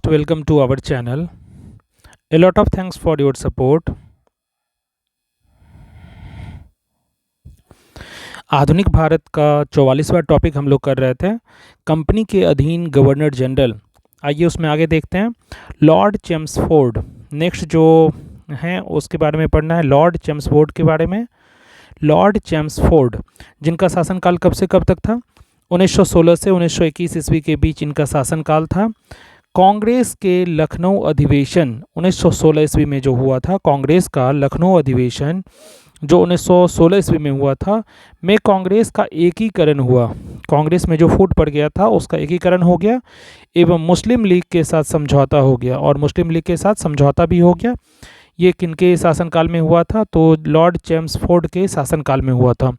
Welcome to our channel. A lot of thanks for your support. आधुनिक भारत का 44वां topic हम लोग कर रहे थे, कंपनी के अधीन गवर्नर जनरल। आइए उसमें आगे देखते हैं। लॉर्ड चेम्सफोर्ड नेक्स्ट जो हैं उसके बारे में पढ़ना है, लॉर्ड चेम्सफोर्ड के बारे में। लॉर्ड चेम्सफोर्ड जिनका शासनकाल कब से कब तक था? 1916 से 1921 ईस्वी के बीच इनका शासनकाल था। कांग्रेस के लखनऊ अधिवेशन 1916 ईस्वी में जो हुआ था, कांग्रेस का लखनऊ अधिवेशन जो 1916 ईस्वी में हुआ था, में कांग्रेस का एकीकरण हुआ। कांग्रेस में जो फूट पड़ गया था उसका एकीकरण हो गया एवं मुस्लिम लीग के साथ समझौता हो गया, और मुस्लिम लीग के साथ समझौता भी हो गया। ये किनके शासनकाल में हुआ था? तो लॉर्ड चेम्सफोर्ड के शासनकाल में हुआ था।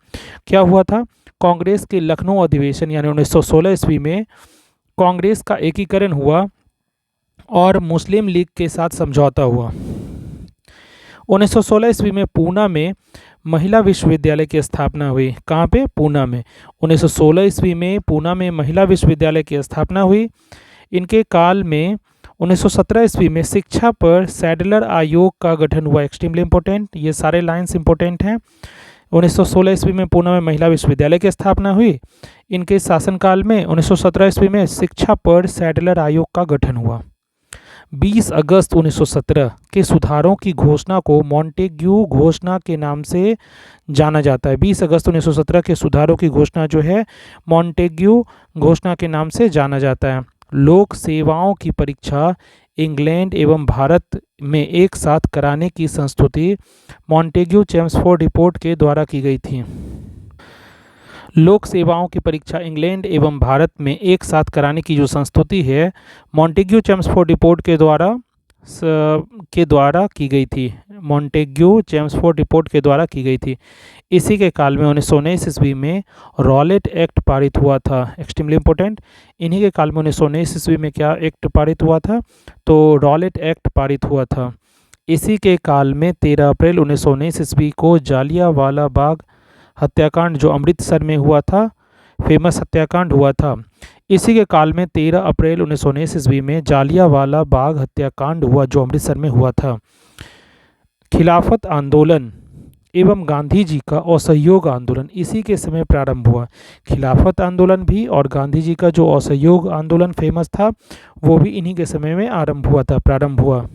क्या हुआ था? कांग्रेस के लखनऊ अधिवेशन यानी 1916 ईस्वी में कांग्रेस का एकीकरण हुआ और मुस्लिम लीग के साथ समझौता हुआ। 1916 ईस्वी में पूना में महिला विश्वविद्यालय की स्थापना हुई। कहाँ पे? पूना में। 1916 ईस्वी में पूना में महिला विश्वविद्यालय की स्थापना हुई। इनके काल में 1917 ईस्वी में शिक्षा पर सैडलर आयोग का गठन हुआ। एक्सट्रीमली इंपॉर्टेंट, ये सारे लाइंस इंपॉर्टेंट हैं। 1916 ईस्वी में पूना में महिला विश्वविद्यालय की स्थापना हुई। इनके शासनकाल में 1917 ईस्वी में शिक्षा पर सैडलर आयोग का गठन हुआ। 20 अगस्त 1917 के सुधारों की घोषणा को मॉन्टेग्यू घोषणा के नाम से जाना जाता है। 20 अगस्त 1917 के सुधारों की घोषणा जो है मॉन्टेग्यू घोषणा के नाम से जाना जाता है। लोक सेवाओं की परीक्षा इंग्लैंड एवं भारत में एक साथ कराने की संस्तुति मॉन्टेग्यू चेम्सफोर्ड रिपोर्ट के द्वारा की गई थी। लोक सेवाओं की परीक्षा इंग्लैंड एवं भारत में एक साथ कराने की जो संस्तुति है मॉन्टेग्यू चेम्सफोर्ड रिपोर्ट के द्वारा की गई थी। मॉन्टेग्यू चेम्सफोर्ड रिपोर्ट के द्वारा की गई थी। इसी के काल में 1919 ईस्वी में रॉलेट एक्ट पारित हुआ था। एक्सट्रीमली इंपॉर्टेंट, इन्हीं के काल में 1919 ईस्वी में क्या एक्ट पारित हुआ था? तो रॉलेट एक्ट पारित हुआ था। इसी के काल में 13 अप्रैल 1919 ईस्वी को जालियांवाला बाग हत्याकांड जो अमृतसर में हुआ था, फेमस हत्याकांड हुआ था। इसी के काल में 13 अप्रैल 1919 ईस्वी में जालियांवाला बाग हत्याकांड हुआ जो अमृतसर में हुआ था। खिलाफत आंदोलन एवं गांधी जी का असहयोग आंदोलन इसी के समय प्रारंभ हुआ। खिलाफत आंदोलन भी और गांधी जी का जो असहयोग आंदोलन फेमस था वो भी इन्हीं के समय में प्रारंभ हुआ।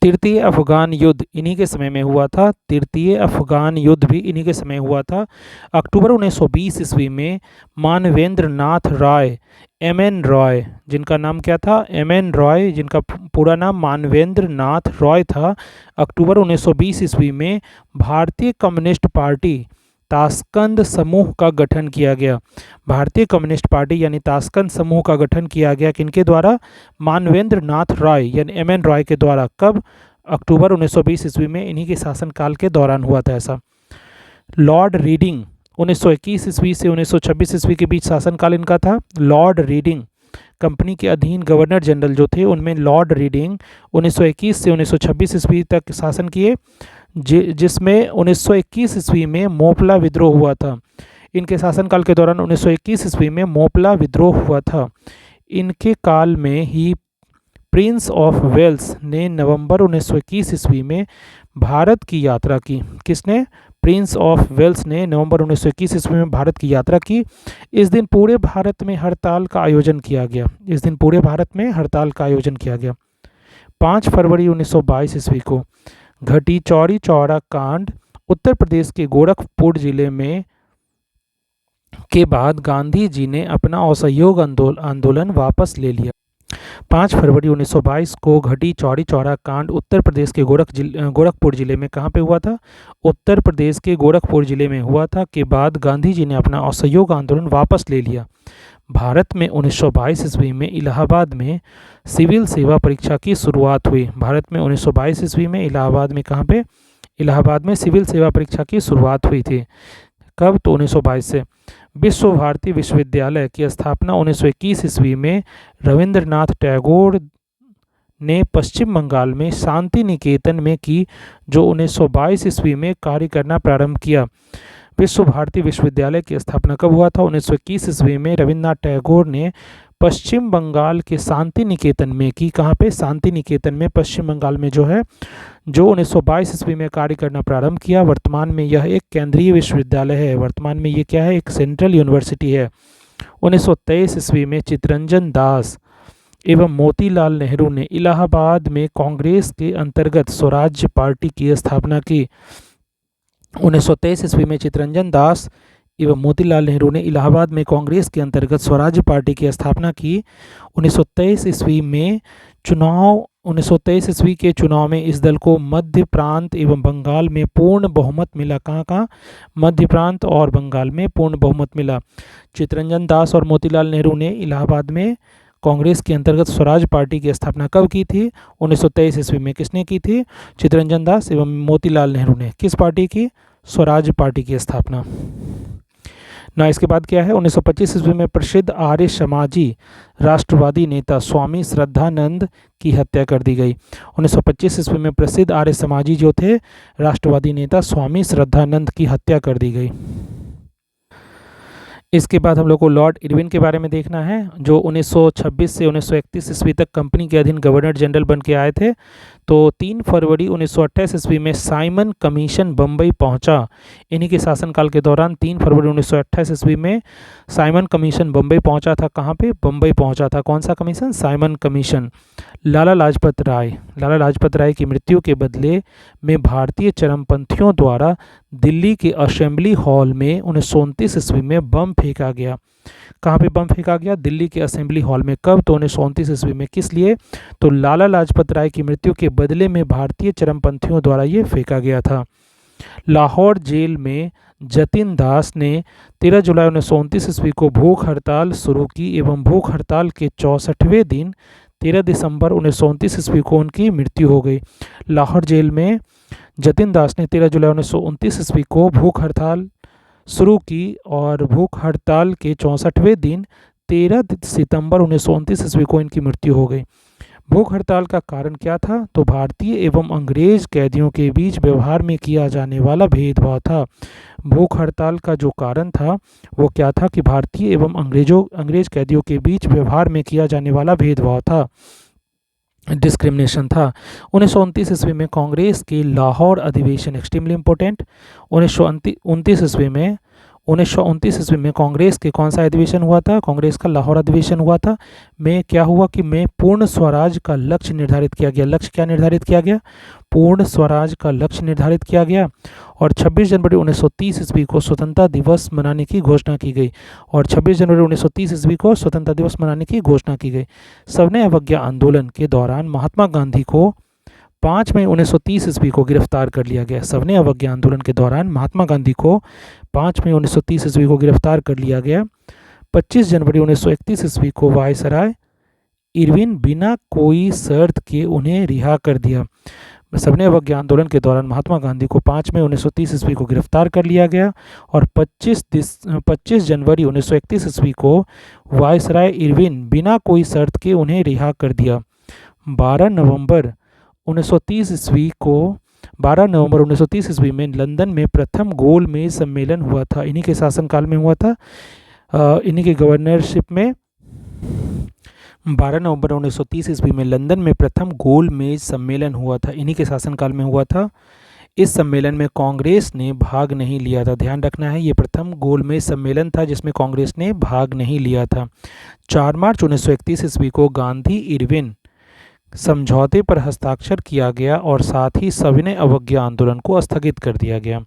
तृतीय अफगान युद्ध इन्हीं के समय में हुआ था। तृतीय अफगान युद्ध भी इन्हीं के समय हुआ था। अक्टूबर 1920 ईस्वी में मानवेंद्र नाथ राय एमएन रॉय, जिनका नाम क्या था? एमएन रॉय, जिनका पूरा नाम मानवेंद्र नाथ रॉय था, अक्टूबर 1920 ईस्वी में भारतीय कम्युनिस्ट पार्टी ताशकंद समूह का गठन किया गया। भारतीय कम्युनिस्ट पार्टी यानी ताशकंद समूह का गठन किया गया किनके द्वारा? मानवेंद्र नाथ रॉय यानी एमएन रॉय के द्वारा। कब? अक्टूबर 1920 ईस्वी में, इन्हीं के शासनकाल के दौरान हुआ था ऐसा। लॉर्ड रीडिंग 1921 ईस्वी से 1926 ईस्वी के बीच शासनकाल इनका था। लॉर्ड रीडिंग कंपनी के अधीन गवर्नर जनरल जो थे उनमें लॉर्ड रीडिंग 1921 से 1926 ईस्वी तक शासन किए, जिसमें 1921 ईस्वी में मोपला विद्रोह हुआ था। इनके शासनकाल के दौरान 1921 ईस्वी में मोपला विद्रोह हुआ था। इनके काल में ही प्रिंस ऑफ वेल्स ने नवंबर 1921 ईस्वी में भारत की यात्रा की। किसने? प्रिंस ऑफ वेल्स ने नवंबर 1921 ईस्वी में भारत की यात्रा की। इस दिन पूरे भारत में हड़ताल का आयोजन किया गया। 5 फरवरी 1922 ईस्वी को घटी चौरी चौरा कांड उत्तर प्रदेश के गोरखपुर जिले में के बाद गांधी जी ने अपना असहयोग आंदोलन वापस ले लिया। 5 फरवरी 1922 को घटी चौरी चौरा कांड उत्तर प्रदेश के गोरखपुर जिले में कहाँ पे हुआ था? उत्तर प्रदेश के गोरखपुर जिले में हुआ था। के बाद गांधी जी ने अपना असहयोग आंदोलन वापस ले लिया। भारत में 1922 ईस्वी में इलाहाबाद में सिविल सेवा परीक्षा की शुरुआत हुई। भारत में 1922 ईस्वी में इलाहाबाद में कहाँ पे? इलाहाबाद में सिविल सेवा परीक्षा की शुरुआत हुई थी। कब? तो 1922 से। विश्व भारती विश्वविद्यालय की स्थापना 1921 ईस्वी में रविंद्रनाथ टैगोर ने पश्चिम बंगाल में शांति निकेतन में की, जो 1922 ईस्वी में कार्य करना प्रारंभ किया। विश्व भारती विश्वविद्यालय की स्थापना कब हुआ था? 1921 ईस्वी में रविन्द्रनाथ टैगोर ने पश्चिम बंगाल के शांति निकेतन में की। कहाँ पे? शांति निकेतन में, पश्चिम बंगाल में जो है, जो 1922 ईस्वी में कार्य करना प्रारंभ किया। वर्तमान में यह एक केंद्रीय विश्वविद्यालय है। वर्तमान में ये क्या है? एक सेंट्रल यूनिवर्सिटी है। 1923 ईस्वी में चित्तरंजन दास एवं मोतीलाल नेहरू ने इलाहाबाद में कांग्रेस के अंतर्गत स्वराज्य पार्टी की स्थापना की। 1923 ईस्वी में चित्तरंजन दास एवं मोतीलाल नेहरू ने इलाहाबाद में कांग्रेस के अंतर्गत स्वराज्य पार्टी की स्थापना की। 1923 ईस्वी के चुनाव में इस दल को मध्य प्रांत एवं बंगाल में पूर्ण बहुमत मिला। कहाँ? मध्य प्रांत और बंगाल में पूर्ण बहुमत मिला। चित्तरंजन दास और मोतीलाल नेहरू ने इलाहाबाद में कांग्रेस के अंतर्गत स्वराज पार्टी की स्थापना कब की थी? 1923 ईस्वी में। किसने की थी? चित्तरंजन दास एवं मोतीलाल नेहरू ने। किस पार्टी की? स्वराज पार्टी की स्थापना। ना इसके बाद क्या है? 1925 ईस्वी में प्रसिद्ध आर्य समाजी राष्ट्रवादी नेता स्वामी श्रद्धानंद की हत्या कर दी गई। 1925 ईस्वी में प्रसिद्ध आर्य समाजी जो थे राष्ट्रवादी नेता स्वामी श्रद्धानंद की हत्या कर दी गई। इसके बाद हम लोग को लॉर्ड इरविन के बारे में देखना है, जो 1926 से 1931 ईस्वी तक कंपनी के अधीन गवर्नर जनरल बन के आए थे। तो 3 फरवरी 1928 ईस्वी में साइमन कमीशन बम्बई पहुंचा। इन्हीं के शासनकाल के दौरान 3 फरवरी 1928 ईस्वी में साइमन कमीशन बम्बई पहुंचा था। कहाँ पे? बम्बई पहुंचा था। कौन सा commission? Simon commission. Lala Lajpat Rai की मृत्यु के बदले में भारतीय चरमपंथियों द्वारा दिल्ली के असेंबली हॉल में 1929 ईस्वी में बम फेंका गया। कहाँ पे बम फेंका गया? दिल्ली के असेंबली हॉल में। कब? तो 1929 ईस्वी में। किस लिए? तो लाला लाजपत राय की मृत्यु के बदले में भारतीय चरमपंथियों द्वारा ये फेंका गया था। लाहौर जेल में जतिन दास ने 13 जुलाई 1929 ईस्वी को भूख हड़ताल शुरू की एवं भूख हड़ताल के 64वें दिन 13 दिसंबर 1929 ईस्वी को उनकी मृत्यु हो गई। लाहौर जेल में जतिन दास ने 13 जुलाई 1929 ईस्वी को भूख हड़ताल शुरू की और भूख हड़ताल के 64वें दिन 13 सितंबर 1929 ईस्वी को इनकी मृत्यु हो गई। भूख हड़ताल का कारण क्या था? तो भारतीय एवं अंग्रेज कैदियों के बीच व्यवहार में किया जाने वाला भेदभाव था। भूख हड़ताल का जो कारण था वो क्या था? कि भारतीय एवं अंग्रेज कैदियों के बीच व्यवहार में किया जाने वाला भेदभाव था, डिस्क्रिमिनेशन था। 1929 ईस्वी में कांग्रेस के लाहौर अधिवेशन, एक्सट्रीमली इंपॉर्टेंट। 1929 ईस्वी में कांग्रेस के कौन सा अधिवेशन हुआ था? कांग्रेस का लाहौर अधिवेशन हुआ था। में क्या हुआ कि में पूर्ण स्वराज का लक्ष्य निर्धारित किया गया। लक्ष्य क्या निर्धारित किया गया? पूर्ण स्वराज का लक्ष्य निर्धारित किया गया। और 26 जनवरी 1930 ईस्वी को स्वतंत्रता दिवस मनाने की घोषणा की गई। और 26 जनवरी 1930 ईस्वी को स्वतंत्रता दिवस मनाने की घोषणा की गई। सविनय अवज्ञा आंदोलन के दौरान महात्मा गांधी को 5 मई 1930 ईस्वी को गिरफ्तार कर लिया गया। सविनय अवज्ञा आंदोलन के दौरान महात्मा गांधी को 5 मई 1930 ईस्वी को गिरफ्तार कर लिया गया। 25 जनवरी 1931 ईस्वी को वायसराय इरविन बिना कोई शर्त के उन्हें रिहा कर दिया। सविनय अवज्ञा आंदोलन के दौरान महात्मा गांधी को 5 मई 1930 ईस्वी को गिरफ्तार कर लिया गया और 25 जनवरी 1931 ईस्वी को वायसराय इरविन बिना कोई शर्त के उन्हें रिहा कर दिया। 12 नवंबर 1930 ईस्वी में लंदन में प्रथम गोलमेज सम्मेलन हुआ था। इन्हीं के शासनकाल में हुआ था, इन्हीं के गवर्नरशिप में। 12 नवंबर 1930 ईस्वी में लंदन में प्रथम गोलमेज सम्मेलन हुआ था। इन्हीं के शासनकाल में हुआ था। इस सम्मेलन में कांग्रेस ने भाग नहीं लिया था। ध्यान रखना है, ये प्रथम गोलमेज सम्मेलन था जिसमें कांग्रेस ने भाग नहीं लिया था। 4 मार्च 1931 ईस्वी को गांधी इरविन समझौते पर हस्ताक्षर किया गया और साथ ही सविनय अवज्ञा आंदोलन को स्थगित कर दिया गया।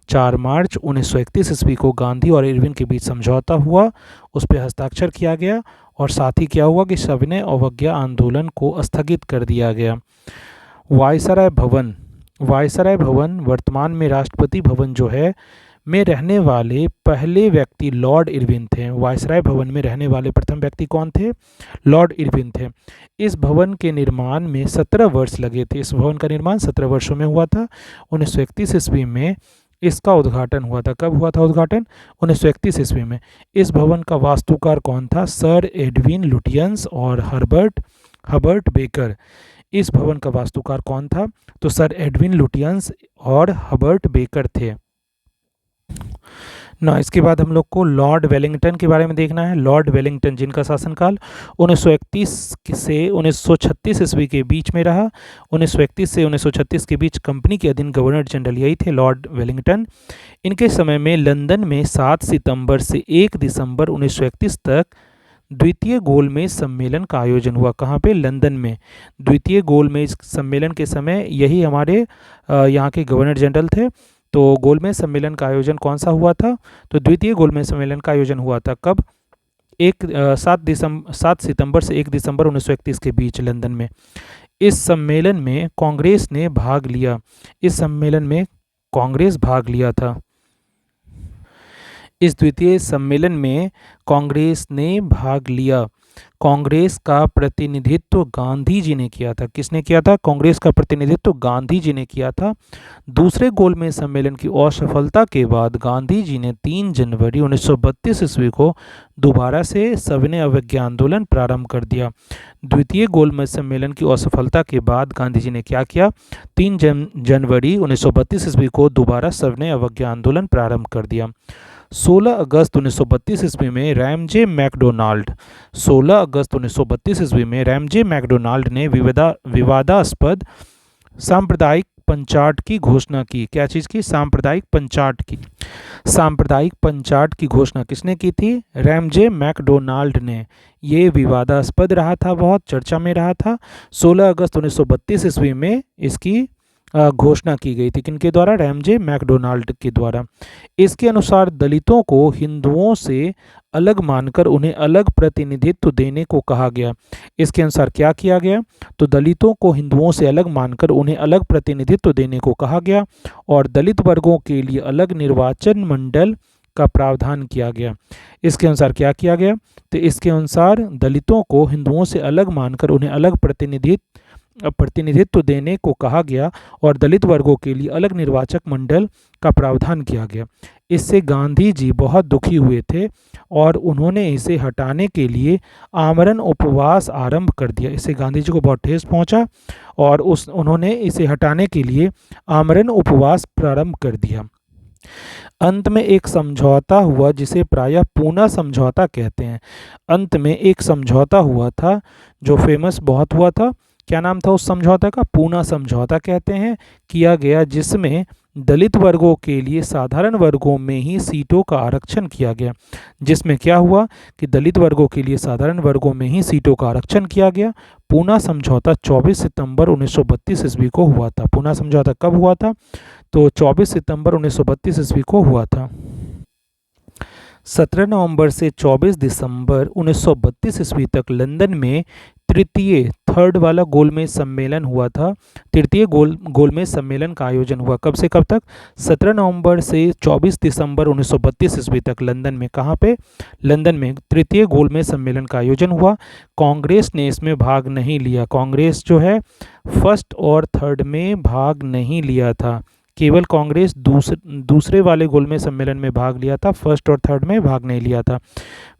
4 मार्च 1931 ईस्वी को गांधी और इरविन के बीच समझौता हुआ, उस पर हस्ताक्षर किया गया और साथ ही क्या हुआ कि सविनय अवज्ञा आंदोलन को स्थगित कर दिया गया। वायसराय भवन वर्तमान में राष्ट्रपति भवन जो है में रहने वाले पहले व्यक्ति लॉर्ड इरविन थे। वायसराय भवन में रहने वाले प्रथम व्यक्ति कौन थे? लॉर्ड इरविन थे। इस भवन के निर्माण में 17 वर्ष लगे थे। इस भवन का निर्माण 17 वर्षों में हुआ था। 1931 ईस्वी में इसका उद्घाटन हुआ था। कब हुआ था उद्घाटन? 1931 ईस्वी में। इस भवन का वास्तुकार कौन था? सर एडविन लुटियंस और हर्बर्ट बेकर। इस भवन का वास्तुकार कौन था? तो सर एडविन लुटियंस और हर्बर्ट बेकर थे। ना इसके बाद हम लोग को लॉर्ड वेलिंगटन के बारे में देखना है। लॉर्ड वेलिंगटन जिनका शासनकाल 1931 से 1936 ईस्वी के बीच में रहा। 1931 से 1936 के बीच कंपनी के अधीन गवर्नर जनरल यही थे लॉर्ड वेलिंगटन। इनके समय में लंदन में 7 सितंबर से 1 दिसंबर 1931 तक द्वितीय गोलमेज सम्मेलन का आयोजन हुआ। कहाँ पे? लंदन में। द्वितीय गोलमेज सम्मेलन के समय यही हमारे यहाँ के गवर्नर जनरल थे। तो गोलमेज सम्मेलन का आयोजन कौन सा हुआ था? तो द्वितीय गोलमेज सम्मेलन का आयोजन हुआ था कब? 7 सितंबर से 1 दिसंबर 1931 के बीच लंदन में। इस सम्मेलन में कांग्रेस ने भाग लिया। इस सम्मेलन में कांग्रेस भाग लिया था। इस द्वितीय सम्मेलन में कांग्रेस ने भाग लिया। कांग्रेस का प्रतिनिधित्व गांधी जी ने किया था। किसने किया था? कांग्रेस का प्रतिनिधित्व गांधी जी ने किया था। दूसरे गोलमेज सम्मेलन की असफलता के बाद गांधी जी ने 3 जनवरी 1932 ईस्वी को दोबारा से सविनय अवज्ञा आंदोलन प्रारंभ कर दिया। द्वितीय गोलमेज सम्मेलन की असफलता के बाद गांधी जी ने क्या किया? 3 जनवरी 1932 ईस्वी को दोबारा सविनय अवज्ञा आंदोलन प्रारंभ कर दिया। 16 अगस्त 1932 ईस्वी में रैमजे मैकडोनाल्ड 16 अगस्त 1932 ईस्वी में रैमजे मैकडोनाल्ड ने विवादास्पद सांप्रदायिक पंचाट की घोषणा की। क्या चीज़ की? सांप्रदायिक पंचाट की। सांप्रदायिक पंचाट की घोषणा किसने की थी? रैमजे मैकडोनाल्ड ने। ये विवादास्पद रहा था, बहुत चर्चा में रहा था। 16 अगस्त 1932 ईस्वी में इसकी घोषणा की गई थी। किनके द्वारा? रैमजे मैकडोनाल्ड के द्वारा। इसके अनुसार दलितों को हिंदुओं से अलग मानकर उन्हें अलग प्रतिनिधित्व देने को कहा गया। इसके अनुसार क्या किया गया? तो दलितों को हिंदुओं से अलग मानकर उन्हें अलग प्रतिनिधित्व देने को कहा गया और दलित वर्गों के लिए अलग निर्वाचन मंडल का प्रावधान किया गया। इसके अनुसार क्या किया गया? तो इसके अनुसार दलितों को हिंदुओं से अलग मानकर उन्हें अलग प्रतिनिधित्व देने को कहा गया और दलित वर्गों के लिए अलग निर्वाचक मंडल का प्रावधान किया गया। इससे गांधी जी बहुत दुखी हुए थे और उन्होंने इसे हटाने के लिए आमरण उपवास आरंभ कर दिया। इससे गांधी जी को बहुत ठेस पहुंचा और उन्होंने इसे हटाने के लिए आमरण उपवास प्रारंभ कर दिया। अंत में एक समझौता हुआ जिसे प्रायः पूना समझौता कहते हैं। अंत में एक समझौता हुआ था जो फेमस बहुत हुआ था। क्या नाम था उस समझौता का? पूना समझौता कहते हैं। किया गया जिसमें दलित वर्गों के लिए साधारण वर्गों में ही सीटों का आरक्षण किया गया। जिसमें क्या हुआ कि दलित वर्गों के लिए साधारण वर्गों में ही सीटों का आरक्षण किया गया। पूना समझौता 24 सितंबर 1932 ईस्वी को हुआ था। पूना समझौता कब हुआ था? तो 24 सितंबर 1932 ईस्वी को हुआ था। 17 नवंबर से 24 दिसंबर 1932 ईस्वी तक लंदन में थर्ड वाला गोलमेज सम्मेलन हुआ था। तृतीय गोलमेज सम्मेलन का आयोजन हुआ। कब से कब तक? 17 नवंबर से 24 दिसंबर 1932 ईस्वी तक लंदन में। कहाँ पे? लंदन में तृतीय गोलमेज सम्मेलन का आयोजन हुआ। कांग्रेस ने इसमें भाग नहीं लिया। कांग्रेस जो है फर्स्ट और थर्ड में भाग नहीं लिया था। केवल कांग्रेस दूसरे वाले गोलमेज सम्मेलन में भाग लिया था, फर्स्ट और थर्ड में भाग नहीं लिया था।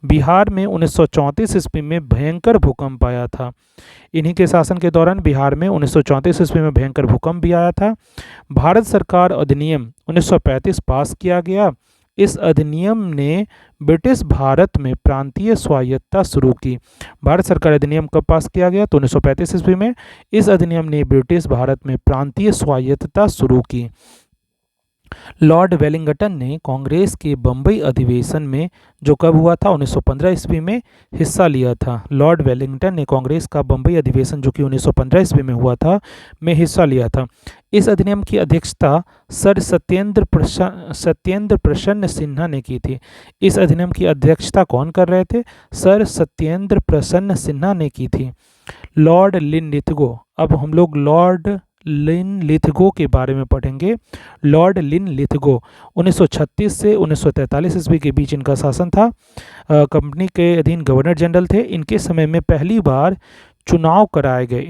बिहार में 1934 ईस्वी में भयंकर भूकंप आया था। इन्हीं के शासन के दौरान बिहार में 1934 ईस्वी में भयंकर भूकंप भी आया था। भारत सरकार अधिनियम 1935 पास किया गया। इस अधिनियम ने ब्रिटिश भारत में प्रांतीय स्वायत्तता शुरू की। भारत सरकार अधिनियम कब पास किया गया? तो 1935 ईस्वी में। इस अधिनियम ने ब्रिटिश भारत में प्रांतीय स्वायत्तता शुरू की। लॉर्ड वेलिंगटन ने कांग्रेस के बम्बई अधिवेशन में, जो कब हुआ था? 1915 ईस्वी में, हिस्सा लिया था। लॉर्ड वेलिंगटन ने कांग्रेस का बम्बई अधिवेशन जो कि 1915 ईस्वी में हुआ था, में हिस्सा लिया था। इस अधिनियम की अध्यक्षता सर सत्येंद्र प्रसन्न सिन्हा ने की थी। इस अधिनियम की अध्यक्षता कौन कर रहे थे? सर सत्येंद्र प्रसन्न सिन्हा ने की थी। Lord Linlithgow. अब हम लोग लॉर्ड लिनलिथगो के बारे में पढ़ेंगे। लॉर्ड लिनलिथगो 1936 से 1943 ईस्वी के बीच इनका शासन था। कंपनी के अधीन गवर्नर जनरल थे। इनके समय में पहली बार चुनाव कराए गए।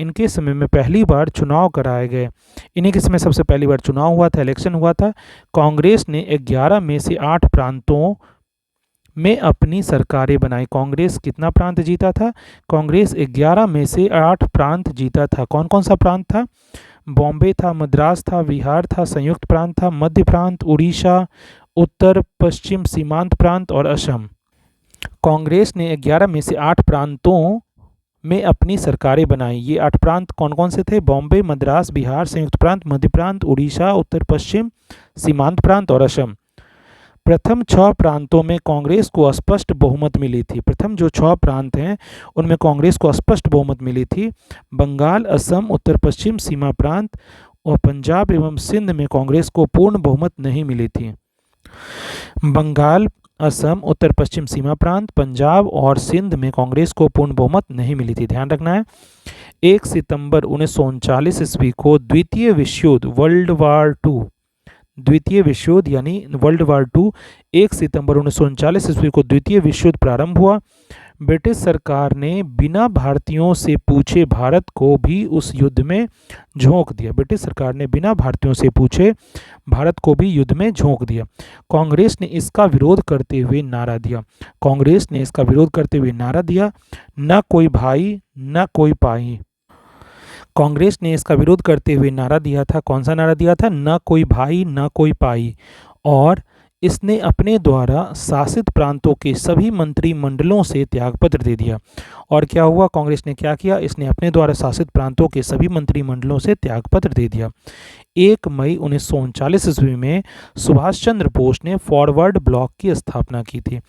इन्हीं के समय सबसे पहली बार चुनाव हुआ था, इलेक्शन हुआ था। कांग्रेस ने 11 में से 8 प्रांतों में अपनी सरकारें बनाई। कांग्रेस कितना प्रांत जीता था? कांग्रेस 11 में से 8 प्रांत जीता था। कौन कौन सा प्रांत था? बॉम्बे था, मद्रास था, बिहार था, संयुक्त प्रांत था, मध्य प्रांत, उड़ीसा उत्तर पश्चिम सीमांत प्रांत और असम। कांग्रेस ने 11 में से 8 प्रांतों में अपनी सरकारें बनाई। ये 8 प्रांत कौन कौन से थे? बॉम्बे, मद्रास, बिहार, संयुक्त प्रांत, मध्य प्रांत, उड़ीसा, उत्तर पश्चिम सीमांत प्रांत और असम। प्रथम 6 प्रांतों में कांग्रेस को स्पष्ट बहुमत मिली थी। प्रथम जो 6 प्रांत हैं उनमें कांग्रेस को स्पष्ट बहुमत मिली थी। बंगाल, असम, उत्तर पश्चिम सीमा प्रांत और पंजाब एवं सिंध में कांग्रेस को पूर्ण बहुमत नहीं मिली थी। बंगाल, असम, उत्तर पश्चिम सीमा प्रांत, पंजाब और सिंध में कांग्रेस को पूर्ण बहुमत नहीं मिली थी। ध्यान रखना है। 1 सितंबर 1939 ईस्वी को द्वितीय विश्व युद्ध वर्ल्ड वार टू, द्वितीय विश्व युद्ध यानी वर्ल्ड वार टू, 1 सितंबर 1939 ईस्वी को द्वितीय विश्व युद्ध प्रारंभ हुआ। ब्रिटिश सरकार ने बिना भारतीयों से पूछे भारत को भी उस युद्ध में झोंक दिया। ब्रिटिश सरकार ने बिना भारतीयों से पूछे भारत को भी युद्ध में झोंक दिया। कांग्रेस ने इसका विरोध करते हुए नारा दिया। कांग्रेस ने इसका विरोध करते हुए नारा दिया, न कोई भाई न कोई पाई। कांग्रेस ने इसका विरोध करते हुए नारा दिया था। कौन सा नारा दिया था? न कोई भाई न कोई पाई। और इसने अपने द्वारा शासित प्रांतों के सभी मंत्रिमंडलों से त्यागपत्र दे दिया। और क्या हुआ? कांग्रेस ने क्या किया? इसने अपने द्वारा शासित प्रांतों के सभी मंत्रिमंडलों से त्यागपत्र दे दिया। 1 मई 1939 ईस्वी में सुभाष चंद्र बोस ने फॉरवर्ड ब्लॉक की स्थापना की थी।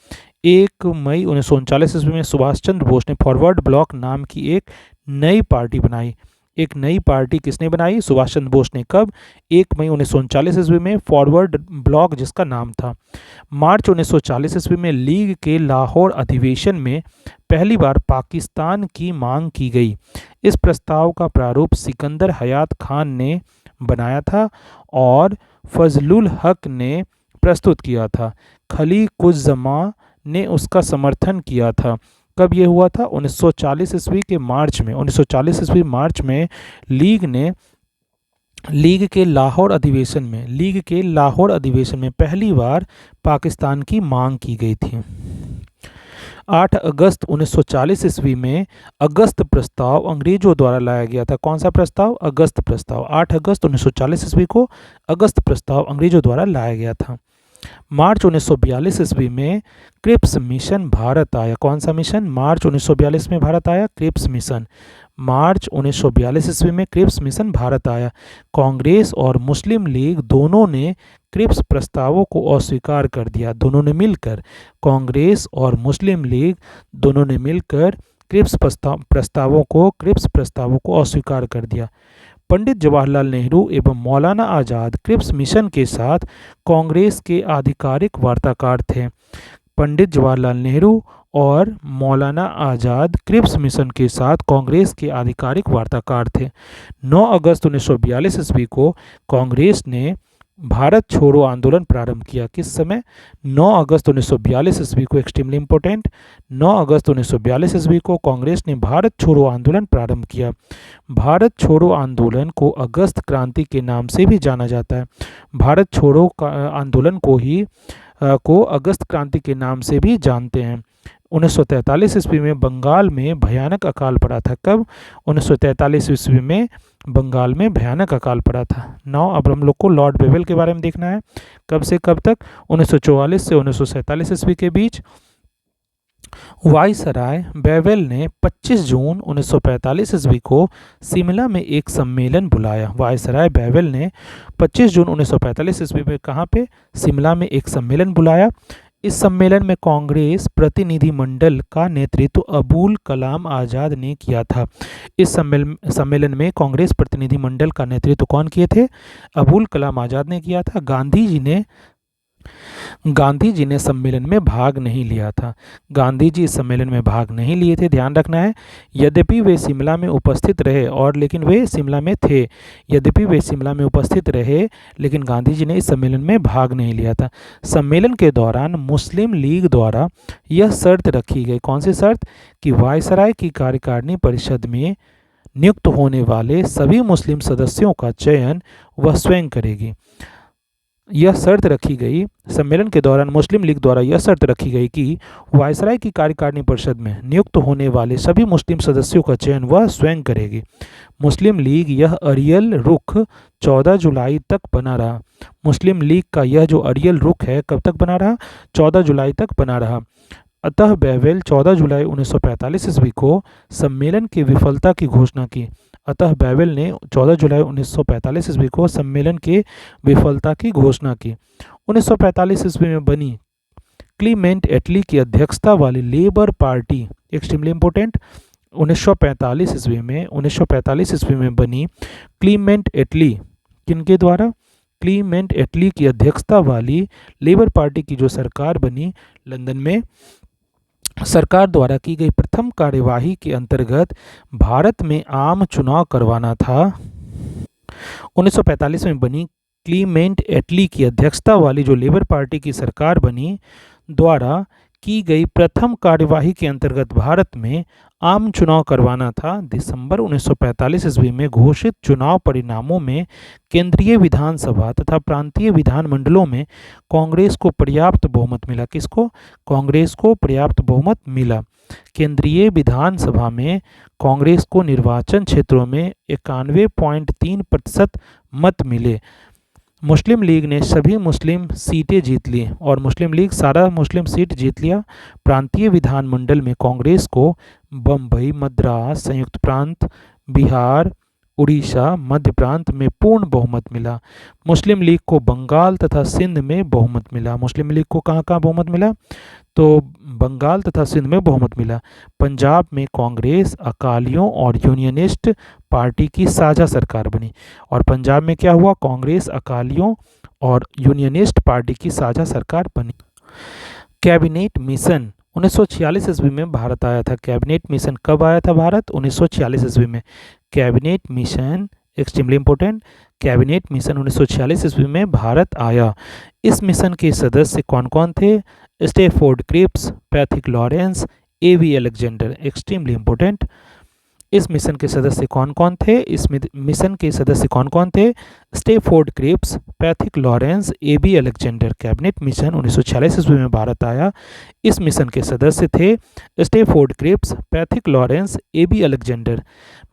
1 मई 1939 ईस्वी में सुभाष चंद्र बोस ने फॉरवर्ड ब्लॉक नाम की एक नई पार्टी बनाई। एक नई पार्टी किसने बनाई? सुभाष चंद्र बोस ने। कब? 1 मई 1939 ईस्वी में फॉरवर्ड ब्लॉक जिसका नाम था। मार्च 1940 ईस्वी में लीग के लाहौर अधिवेशन में पहली बार पाकिस्तान की मांग की गई। इस प्रस्ताव का प्रारूप सिकंदर हयात खान ने बनाया था और फजलुल हक ने प्रस्तुत किया था। खलीकुज्जमा ने उसका समर्थन किया था। कब ये हुआ था? 1940 ईस्वी के मार्च में। 1940 ईस्वी मार्च में लीग के लाहौर अधिवेशन में पहली बार पाकिस्तान की मांग की गई थी। 8 अगस्त 1940 ईस्वी में अगस्त प्रस्ताव अंग्रेजों द्वारा लाया गया था। कौन सा प्रस्ताव? अगस्त प्रस्ताव। 8 अगस्त 1940 ईस्वी को अगस्त प्रस्ताव अंग्रेजों द्वारा लाया गया था। मार्च 1942 ईस्वी में क्रिप्स मिशन भारत आया। कौन सा मिशन? मार्च 1942 में भारत आया, क्रिप्स मिशन। मार्च 1942 ईस्वी में क्रिप्स मिशन भारत आया। कांग्रेस और मुस्लिम लीग दोनों ने क्रिप्स प्रस्तावों को अस्वीकार कर दिया। दोनों ने मिलकर, कांग्रेस और मुस्लिम लीग दोनों ने मिलकर क्रिप्स प्रस्तावों को अस्वीकार कर दिया। पंडित जवाहरलाल नेहरू एवं मौलाना आज़ाद क्रिप्स मिशन के साथ कांग्रेस के आधिकारिक वार्ताकार थे। पंडित जवाहरलाल नेहरू और मौलाना आज़ाद क्रिप्स मिशन के साथ कांग्रेस के आधिकारिक वार्ताकार थे। 9 अगस्त 1942 ईस्वी को कांग्रेस ने भारत छोड़ो आंदोलन प्रारंभ किया। किस समय? 9 अगस्त 1942 ईस्वी को। Extremely important. 9 अगस्त 1942 ईस्वी को कांग्रेस ने भारत छोड़ो आंदोलन प्रारंभ किया। भारत छोड़ो आंदोलन को अगस्त क्रांति के नाम से भी जाना जाता है। भारत छोड़ो आंदोलन को अगस्त क्रांति के नाम से भी जानते हैं। 1943 ईस्वी में बंगाल में भयानक अकाल पड़ा था। कब? 1943 ईस्वी में बंगाल में भयानक अकाल पड़ा था। अब हम लोग को लॉर्ड बेवेल के बारे में देखना है। कब से कब तक? 1944 से 1947 ईस्वी के बीच। वायसराय बेवेल ने 25 जून 1945 ईस्वी को शिमला में एक सम्मेलन बुलाया। वायसराय बेवेल ने 25 जून 1945 ईस्वी में कहाँ पे? शिमला में एक सम्मेलन बुलाया। इस सम्मेलन में कांग्रेस प्रतिनिधिमंडल का नेतृत्व अबुल कलाम आज़ाद ने किया था। इस सम्मेलन में कांग्रेस प्रतिनिधिमंडल का नेतृत्व कौन किए थे? अबुल कलाम आज़ाद ने किया था। गांधी जी ने सम्मेलन में भाग नहीं लिया था। गांधी जी इस सम्मेलन में भाग नहीं लिए थे। ध्यान रखना है। यद्यपि वे शिमला में उपस्थित रहे लेकिन वे शिमला में थे। यद्यपि वे शिमला में उपस्थित रहे लेकिन गांधी जी ने इस सम्मेलन में भाग नहीं लिया था। सम्मेलन के दौरान मुस्लिम लीग द्वारा यह शर्त रखी गई। कौन सी शर्त? कि वायसराय की कार्यकारिणी परिषद में नियुक्त होने वाले सभी मुस्लिम सदस्यों का चयन वह स्वयं करेगी। यह शर्त रखी गई, सम्मेलन के दौरान मुस्लिम लीग द्वारा यह शर्त रखी गई कि वायसराय की कार्यकारिणी परिषद में नियुक्त होने वाले सभी मुस्लिम सदस्यों का चयन वह स्वयं करेगी। मुस्लिम लीग यह अरियल रुख 14 जुलाई तक बना रहा। मुस्लिम लीग का यह जो अरियल रुख है कब तक बना रहा? 14 जुलाई तक बना रहा। अतः बेवेल 14 जुलाई 1945 ईस्वी को सम्मेलन की विफलता की घोषणा की। अतः बेवेल ने 14 जुलाई 1945 ईस्वी को सम्मेलन के विफलता की घोषणा की। 1945 ईस्वी में बनी क्लीमेंट एटली की अध्यक्षता वाली लेबर पार्टी, एक्सट्रीमली इंपॉर्टेंट, 1945 ईस्वी में बनी क्लीमेंट एटली, किनके द्वारा? क्लीमेंट एटली की अध्यक्षता वाली लेबर पार्टी की जो सरकार बनी लंदन में, सरकार द्वारा की गई प्रथम कार्यवाही के अंतर्गत भारत में आम चुनाव करवाना था। 1945 में बनी क्लीमेंट एटली की अध्यक्षता वाली जो लेबर पार्टी की सरकार बनी द्वारा की गई प्रथम कार्यवाही के अंतर्गत भारत में आम चुनाव करवाना था। दिसंबर 1945 ईस्वी में घोषित चुनाव परिणामों में केंद्रीय विधानसभा तथा प्रांतीय विधानमंडलों में कांग्रेस को पर्याप्त बहुमत मिला। किसको? कांग्रेस को पर्याप्त बहुमत मिला। केंद्रीय विधानसभा में कांग्रेस को निर्वाचन क्षेत्रों में 91.3% मत मिले। मुस्लिम लीग ने सभी मुस्लिम सीटें जीत ली और मुस्लिम लीग सारा मुस्लिम सीट जीत लिया। प्रांतीय विधानमंडल में कांग्रेस को बम्बई, मद्रास, संयुक्त प्रांत, बिहार, उड़ीसा, मध्य प्रांत में पूर्ण बहुमत मिला। मुस्लिम लीग को बंगाल तथा सिंध में बहुमत मिला। मुस्लिम लीग को कहाँ कहाँ बहुमत मिला? तो बंगाल तथा सिंध में बहुमत मिला। पंजाब में कांग्रेस, अकालियों और यूनियनिस्ट पार्टी की साझा सरकार बनी। और पंजाब में क्या हुआ? कांग्रेस, अकालियों और यूनियनिस्ट पार्टी की साझा सरकार बनी। कैबिनेट मिशन 1946 ईस्वी में भारत आया था। कैबिनेट मिशन कब आया था भारत? 1946 ईस्वी में। Cabinet mission extremely important, cabinet mission 1946 ईस्वी में भारत आया। इस मिशन के सदस्य कौन कौन थे? स्टेफोर्ड क्रिप्स, पैथिक लॉरेंस, एवी अलेक्जेंडर, एक्सट्रीमली इंपॉर्टेंट। इस मिशन के सदस्य कौन कौन थे? इस मिशन के सदस्य कौन कौन थे? Stafford Cripps, Pethick Lawrence, A B Alexander. Cabinet mission 1946 ईस्वी में भारत आया। इस मिशन के सदस्य थे Stafford Cripps, Pethick Lawrence, A B Alexander.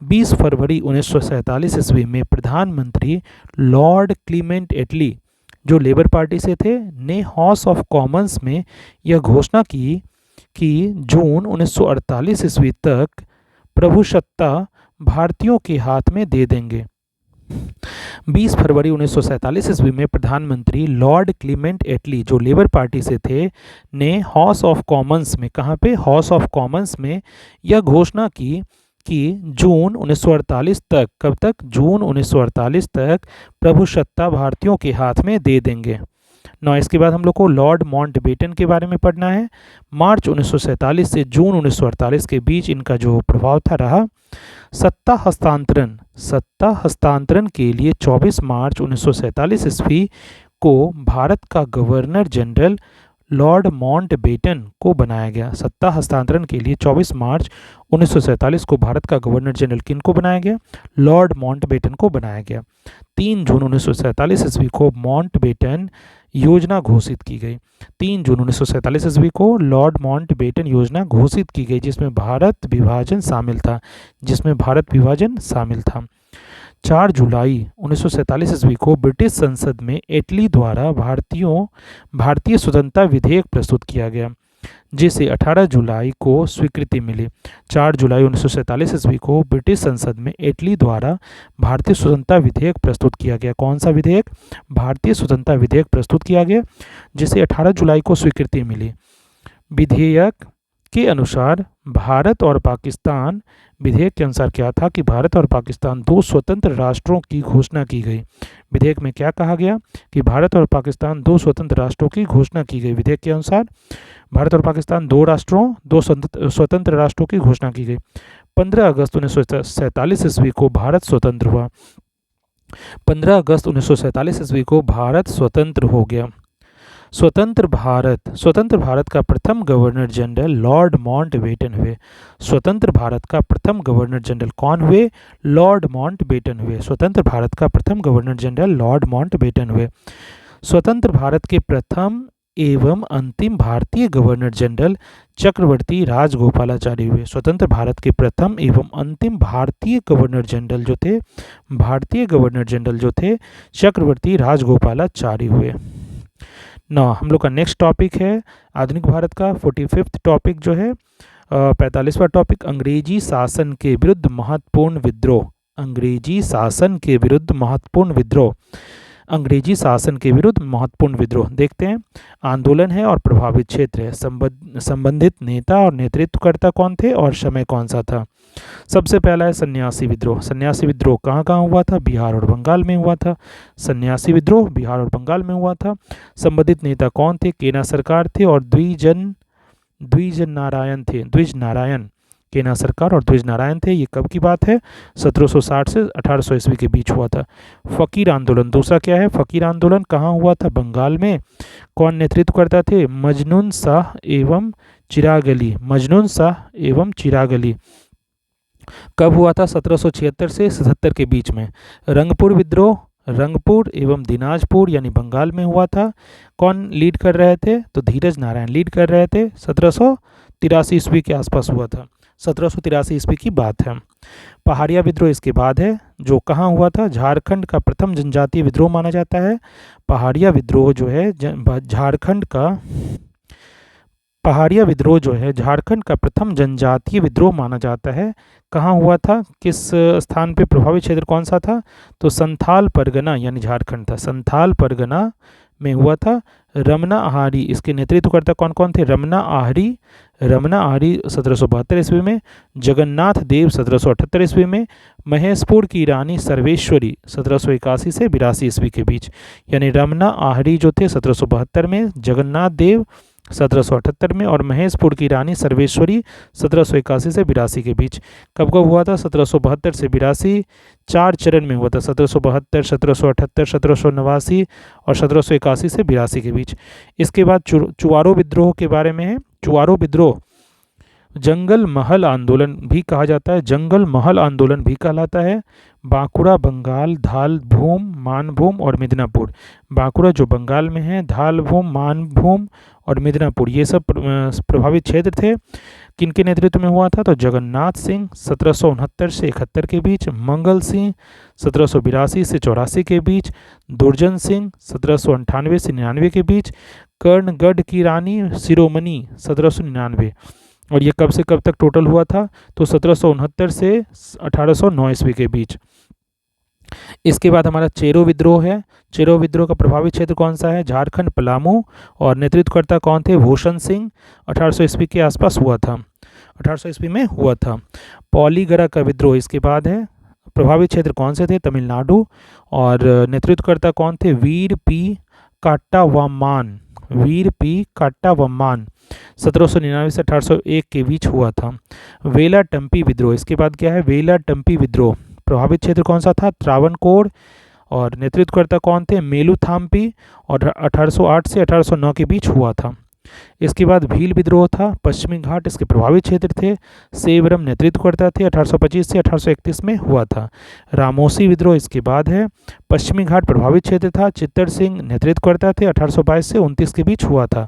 20 फरवरी 1947 ईस्वी में प्रधानमंत्री लॉर्ड क्लीमेंट एटली, जो लेबर पार्टी से थे, ने हाउस ऑफ कॉमन्स में यह घोषणा की कि जून 1948 ईस्वी तक प्रभुसत्ता भारतीयों के हाथ में दे देंगे। 20 फरवरी 1947 ईस्वी में प्रधानमंत्री लॉर्ड क्लीमेंट एटली, जो लेबर पार्टी से थे, ने हाउस ऑफ कॉमन्स में, कहाँ पे? हाउस ऑफ कॉमन्स में यह घोषणा की कि जून 1948 तक, कब तक? जून 1948 तक प्रभुसत्ता भारतीयों के हाथ में दे देंगे। ना इसके बाद हम लोग को लॉर्ड माउंटबेटन के बारे में पढ़ना है। मार्च 1947 से जून 1948 के बीच इनका जो प्रभाव था रहा। सत्ता हस्तांतरण के लिए 24 मार्च 1947 ईस्वी को भारत का गवर्नर जनरल लॉर्ड माउंटबेटन को बनाया गया। सत्ता हस्तांतरण के लिए 24 मार्च 1947 को भारत का गवर्नर जनरल किन को बनाया गया? लॉर्ड माउंटबेटन को बनाया गया। 3 जून 1947 ईस्वी को माउंटबेटन योजना घोषित की गई। 3 जून 1947 ईस्वी को लॉर्ड माउंटबेटन योजना घोषित की गई, जिसमें भारत विभाजन शामिल था। 4 जुलाई 1947 ईस्वी को ब्रिटिश संसद में एटली द्वारा भारतीय स्वतंत्रता विधेयक प्रस्तुत किया गया, जिसे 18 जुलाई को स्वीकृति मिली। 4 जुलाई 1947 ईस्वी को ब्रिटिश संसद में एटली द्वारा भारतीय स्वतंत्रता विधेयक प्रस्तुत किया गया। कौन सा विधेयक? भारतीय स्वतंत्रता विधेयक प्रस्तुत किया गया, जिसे 18 जुलाई को स्वीकृति मिली। विधेयक के अनुसार भारत और पाकिस्तान, विधेयक के अनुसार क्या था कि भारत और पाकिस्तान 2 स्वतंत्र राष्ट्रों की घोषणा की गई। विधेयक में क्या कहा गया कि भारत और पाकिस्तान 2 स्वतंत्र राष्ट्रों की घोषणा की गई। विधेयक के अनुसार भारत और पाकिस्तान 2 स्वतंत्र राष्ट्रों की घोषणा की गई। 15 अगस्त 1947 ईस्वी को भारत स्वतंत्र हुआ। 15 अगस्त 1947 ईस्वी को भारत स्वतंत्र हो गया। स्वतंत्र भारत का प्रथम गवर्नर जनरल लॉर्ड माउंटबेटन हुए। स्वतंत्र भारत का प्रथम गवर्नर जनरल कौन हुए? लॉर्ड माउंटबेटन हुए। स्वतंत्र भारत का प्रथम गवर्नर जनरल लॉर्ड माउंटबेटन हुए। स्वतंत्र भारत के प्रथम एवं अंतिम भारतीय गवर्नर जनरल चक्रवर्ती राजगोपालाचारी हुए। स्वतंत्र भारत के प्रथम एवं अंतिम भारतीय गवर्नर जनरल जो थे चक्रवर्ती राजगोपालाचारी हुए। हम लोग का नेक्स्ट टॉपिक है आधुनिक भारत का 45वां टॉपिक जो है 45वां टॉपिक अंग्रेजी शासन के विरुद्ध महत्वपूर्ण विद्रोह। अंग्रेजी शासन के विरुद्ध महत्वपूर्ण विद्रोह देखते हैं। आंदोलन है और प्रभावित क्षेत्र है। संबंधित नेता और नेतृत्वकर्ता कौन थे और समय कौन सा था। सबसे पहला है सन्यासी विद्रोह। सन्यासी विद्रोह कहाँ हुआ था? बिहार और बंगाल में हुआ था। सन्यासी विद्रोह बिहार और बंगाल में हुआ था। संबंधित नेता कौन थे? केना सरकार थे और द्विज नारायण केना सरकार और द्विज नारायण थे। ये कब की बात है? 1760 से 1800 ईस्वी के बीच हुआ था। फकीर आंदोलन दूसरा क्या है? फकीर आंदोलन कहाँ हुआ था? बंगाल में। कौन नेतृत्व करता थे? मजनून शाह एवं चिरागली। कब हुआ था? 1776 से 77 के बीच में। रंगपुर विद्रोह रंगपुर एवं दिनाजपुर यानी बंगाल में हुआ था। कौन लीड कर रहे थे? तो धीरज नारायण लीड कर रहे थे। 1783 ईस्वी के आसपास हुआ था। 1783 ईस्वी की बात है। पहाड़िया विद्रोह इसके बाद है, जो कहाँ हुआ था? झारखंड का प्रथम जनजातीय विद्रोह माना जाता है। पहाड़िया विद्रोह जो है झारखंड का प्रथम जनजातीय विद्रोह माना जाता है। कहाँ हुआ था? किस स्थान पे? प्रभावित क्षेत्र कौन सा था? तो संथाल परगना यानी झारखंड था। संथाल परगना में हुआ था। रमना आहारी इसके नेतृत्वकर्ता कौन कौन थे? रमना आहारी 1772 ईस्वी में। जगन्नाथ देव 1778 ईस्वी में। महेशपुर की रानी सर्वेश्वरी 1781 से 82 ईस्वी के बीच। यानी रमना आहारी जो थे 1772 में, जगन्नाथ देव 1778 में और महेशपुर की रानी सर्वेश्वरी 1781 से 82 के बीच। कब हुआ था? 1772 से 82 4 चरण में हुआ था। 1772, 1778, 1789 और 1781 से 82 के बीच। इसके बाद चुवारो विद्रोह के बारे में है। चुवारो विद्रोह जंगल महल आंदोलन भी कहा जाता है। जंगल महल आंदोलन भी कहलाता है। बांकुड़ा बंगाल, धालभूम, मानभूम और मिदनापुर। बांकुड़ा जो बंगाल में है, धालभूम, मानभूम और मिदनापुर ये सब प्रभावित क्षेत्र थे। किनके नेतृत्व में हुआ था? तो जगन्नाथ सिंह 1769 से 71 के बीच। मंगल सिंह 1782 से 84 के बीच। दुर्जन सिंह 1798 से 99 के बीच। कर्णगढ़ की रानी शिरोमणि 1799। और ये कब से कब तक टोटल हुआ था? तो 1769 से 1809 ईस्वी के बीच। इसके बाद हमारा चेरो विद्रोह है। चेरो विद्रोह का प्रभावित क्षेत्र कौन सा है? झारखंड, पलामू। और नेतृत्वकर्ता कौन थे? भूषण सिंह। 1800 ईस्वी के आसपास हुआ था। 1800 ईस्वी में हुआ था। पौलीगरा का विद्रोह इसके बाद है। प्रभावित क्षेत्र कौन से थे? तमिलनाडु। और नेतृत्वकर्ता कौन थे? वीर पी काट्टावम्मान 1799 से 1801 के बीच हुआ था। वेलाटम्पी विद्रोह इसके बाद क्या है? वेलाटम्पी विद्रोह प्रभावित क्षेत्र कौन सा था? त्रावणकोर। और नेतृत्वकर्ता कौन थे? मेलुथाम्पी। और 1808 से 1809 के बीच हुआ था। इसके बाद भील विद्रोह था। पश्चिमी घाट इसके प्रभावित क्षेत्र थे। सेवरम नेतृत्वकर्ता थे। 1825 से 1831 में हुआ था। रामोसी विद्रोह इसके बाद है। पश्चिमी घाट प्रभावित क्षेत्र था। चित्तर सिंह नेतृत्वकर्ता थे। 1822 से 29 के बीच हुआ था।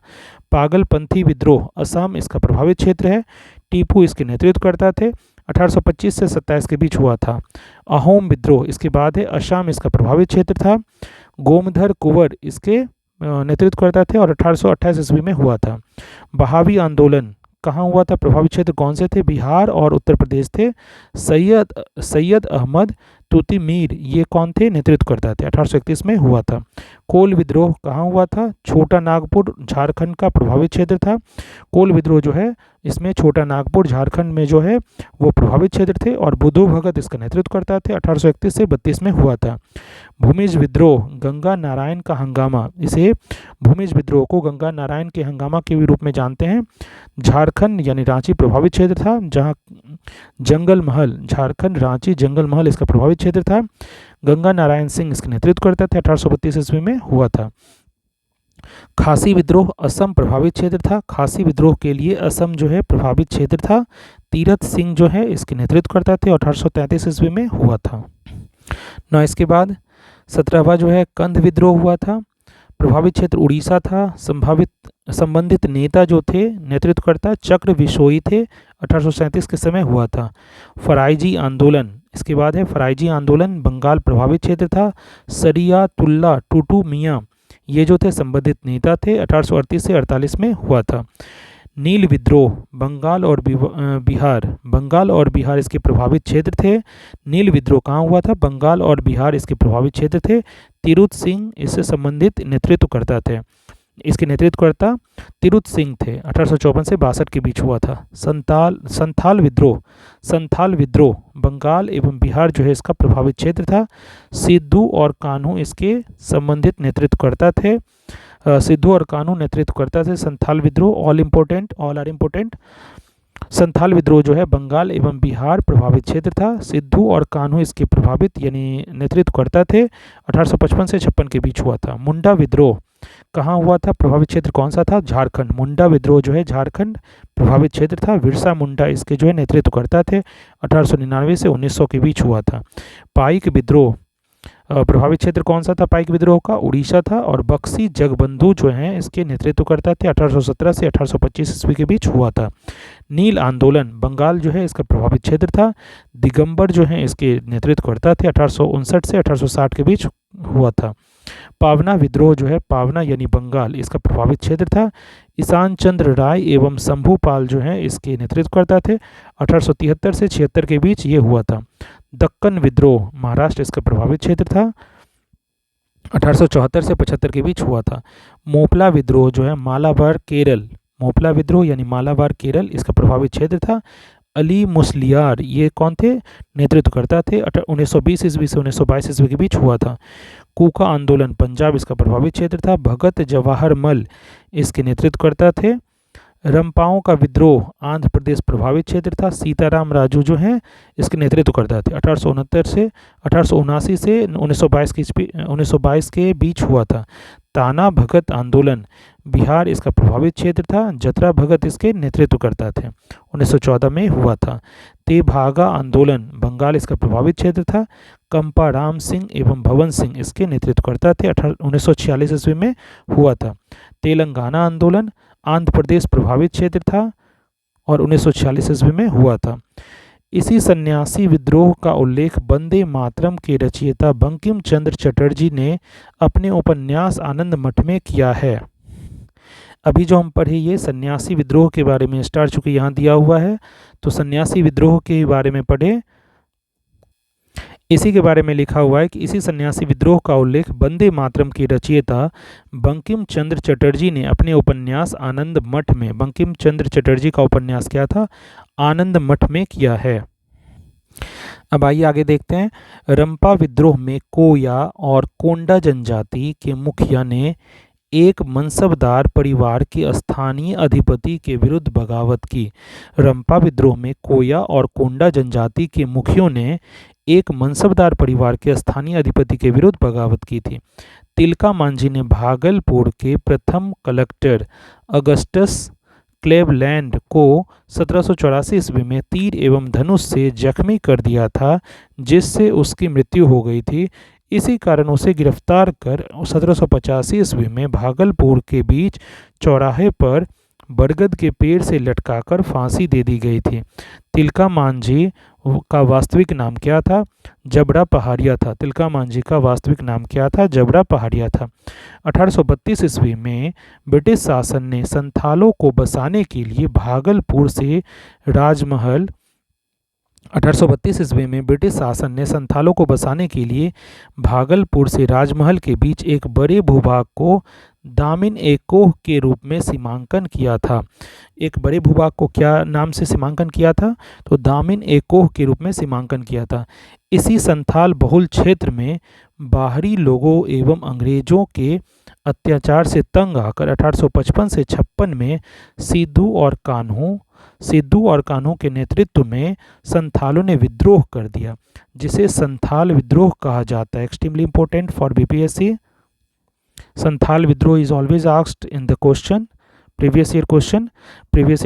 पागलपंथी विद्रोह असम इसका प्रभावित क्षेत्र है। टीपू इसके नेतृत्वकर्ता थे। 1825 से 27 के बीच हुआ था। अहोम विद्रोह इसके बाद है। असम इसका प्रभावित क्षेत्र था। गोमधर कुंवर इसके नेतृत्वकर्ता थे और 1828 ईस्वी में हुआ था। बहावी आंदोलन कहाँ हुआ था? प्रभावित क्षेत्र कौन से थे? बिहार और उत्तर प्रदेश थे। सैयद अहमद तुतिमीर ये कौन थे? नेतृत्वकर्ता थे। 1831 में हुआ था। कोल विद्रोह कहाँ हुआ था? छोटा नागपुर झारखंड का प्रभावित क्षेत्र था। कोल विद्रोह जो है इसमें छोटा नागपुर झारखंड में जो है वो प्रभावित क्षेत्र थे और बुद्धू भगत इसका नेतृत्व करता थे। 1831 से 32 में हुआ था। भूमिज विद्रोह गंगा नारायण का हंगामा, इसे भूमिज विद्रोह को गंगा नारायण के हंगामा के रूप में जानते हैं। झारखंड यानी रांची प्रभावित क्षेत्र था, जहां जंगल महल झारखंड रांची जंगल महल इसका प्रभावित क्षेत्र था। गंगा नारायण सिंह इसका नेतृत्व करता था। 1832 ईस्वी में हुआ था। खासी विद्रोह असम प्रभावित क्षेत्र था। खासी विद्रोह के लिए असम जो है प्रभावित क्षेत्र था। तीरथ सिंह जो है इसके नेतृत्व करता थे। 1833 ईस्वी में हुआ था। इसके बाद 17वां जो है कंध विद्रोह हुआ था। प्रभावित क्षेत्र उड़ीसा था। संबंधित नेता जो थे, नेतृत्वकर्ता चक्र बिशोई थे, 1837 के समय हुआ था। फराइजी आंदोलन, इसके बाद है फराइजी आंदोलन, बंगाल प्रभावित क्षेत्र था। सरियातुल्ला टूटू मियाँ ये जो थे संबंधित नेता थे, 1838 से 48 में हुआ था। नील विद्रोह, बंगाल और बिहार इसके प्रभावित क्षेत्र थे। नील विद्रोह कहाँ हुआ था? बंगाल और बिहार इसके प्रभावित क्षेत्र थे। तिरुत सिंह इससे संबंधित नेतृत्वकर्ता थे। इसके नेतृत्वकर्ता तिरुत सिंह थे। 1854 से 62 के बीच हुआ था। संथाल विद्रोह बंगाल एवं बिहार जो है इसका प्रभावित क्षेत्र था। सिद्धू और कान्हू इसके संबंधित नेतृत्वकर्ता थे। सिद्धू और कान्हू नेतृत्वकर्ता थे। संथाल विद्रोह ऑल आर इम्पोर्टेंट। संथाल विद्रोह जो है बंगाल एवं बिहार प्रभावित क्षेत्र था। सिद्धू और कान्हू इसके प्रभावित यानी नेतृत्वकर्ता थे। 1855 से 56 के बीच हुआ था। मुंडा विद्रोह कहाँ हुआ था? प्रभावित क्षेत्र कौन सा था? झारखंड। मुंडा विद्रोह जो है झारखंड प्रभावित क्षेत्र था। बिरसा मुंडा इसके जो है नेतृत्वकर्ता थे। 1899 से 1900 के बीच हुआ था। पाइक विद्रोह प्रभावित क्षेत्र कौन सा था? पाइक विद्रोह का उड़ीसा था। और बक्सी जगबंधु जो हैं इसके नेतृत्वकर्ता थे। 1817 से 1825 ईस्वी के बीच हुआ था। नील आंदोलन बंगाल जो है इसका प्रभावित क्षेत्र था। दिगंबर जो हैं इसके नेतृत्वकर्ता थे। 1859 से 1860 के बीच हुआ था। पावना विद्रोह जो है, पावना यानी बंगाल इसका प्रभावित क्षेत्र था। ईशान चंद्र राय एवं शंभू पाल जो हैं इसके नेतृत्वकर्ता थे। 1873 से 76 के बीच ये हुआ था। दक्कन विद्रोह महाराष्ट्र इसका प्रभावित क्षेत्र था। 1874 से 75 के बीच हुआ था। मोपला विद्रोह जो है मालाबार केरल, मोपला विद्रोह यानी मालाबार केरल इसका प्रभावित क्षेत्र था। अली मुसलियार ये कौन थे? नेतृत्वकर्ता थे। 1920 ईस्वी से 1922 ईस्वी के बीच हुआ था। कूका आंदोलन पंजाब इसका प्रभावित क्षेत्र था। भगत जवाहर मल इसके नेतृत्वकर्ता थे। रंपाओं का विद्रोह आंध्र प्रदेश प्रभावित क्षेत्र था। सीताराम राजू जो हैं इसके नेतृत्वकर्ता थे। 1879 से 1922 के बीच हुआ था। ताना भगत आंदोलन बिहार इसका प्रभावित क्षेत्र था। जतरा भगत इसके नेतृत्वकर्ता थे। 1914 में हुआ था। तेभागा आंदोलन बंगाल इसका प्रभावित क्षेत्र था। कंपा राम सिंह एवं भवन सिंह इसके नेतृत्वकर्ता थे। 1946 ईस्वी में हुआ था। तेलंगाना आंदोलन आंध्र प्रदेश प्रभावित क्षेत्र था और 1946 ईस्वी में हुआ था। इसी सन्यासी विद्रोह का उल्लेख वंदे मातरम के रचयिता बंकिम चंद्र चटर्जी ने अपने उपन्यास आनंद मठ में किया है। अभी जो हम पढ़े ये सन्यासी विद्रोह के बारे में स्टार चूंकि यहाँ दिया हुआ है तो सन्यासी विद्रोह के बारे में पढ़े। इसी के बारे में लिखा हुआ है कि इसी सन्यासी विद्रोह का उल्लेख वंदे मातरम के रचयिता बंकिम चंद्र चटर्जी ने अपने उपन्यास आनंद मठ में, बंकिम चंद्र चटर्जी का उपन्यास क्या था? आनंद मठ में किया है। अब आइए आगे देखते हैं। रंपा विद्रोह में कोया और कोंडा जनजाति के मुखिया ने एक मनसबदार परिवार के स्थानीय अधिपति के विरुद्ध बगावत की। रंपा विद्रोह में कोया और कोंडा जनजाति के मुखियों ने एक मनसबदार परिवार के स्थानीय अधिपति के विरुद्ध बगावत की थी। तिलका मांझी ने भागलपुर के प्रथम कलेक्टर अगस्टस क्लेवलैंड को 1784 ईस्वी में तीर एवं धनुष से जख्मी कर दिया था, जिससे उसकी मृत्यु हो गई थी। इसी कारण उसे गिरफ्तार कर 1785 ईस्वी में भागलपुर के बीच चौराहे पर बरगद के पेड़ से लटकाकर फांसी दे दी गई थी। तिलका मांझी का वास्तविक नाम क्या था? जबड़ा पहाड़िया था। तिलका मांझी का वास्तविक नाम क्या था? जबड़ा पहाड़िया था। 1832 ईस्वी में ब्रिटिश शासन ने संथालों को बसाने के लिए भागलपुर से राजमहल 1832 ईस्वी में ब्रिटिश शासन ने संथालों को बसाने के लिए भागलपुर से राजमहल के बीच एक बड़े भूभाग को दामिन ए कोह के रूप में सीमांकन किया था। एक बड़े भूभाग को क्या नाम से सीमांकन किया था? तो दामिन ए कोह के रूप में सीमांकन किया था। इसी संथाल बहुल क्षेत्र में बाहरी लोगों एवं अंग्रेजों के अत्याचार से तंग आकर 1855 से 56 में सिद्धू और कान्हू के नेतृत्व में संथालों ने विद्रोह कर दिया, जिसे संथाल विद्रोह कहा जाता है। Extremely important for BPSC. Santhal विद्रोह is always asked in the question. Previous year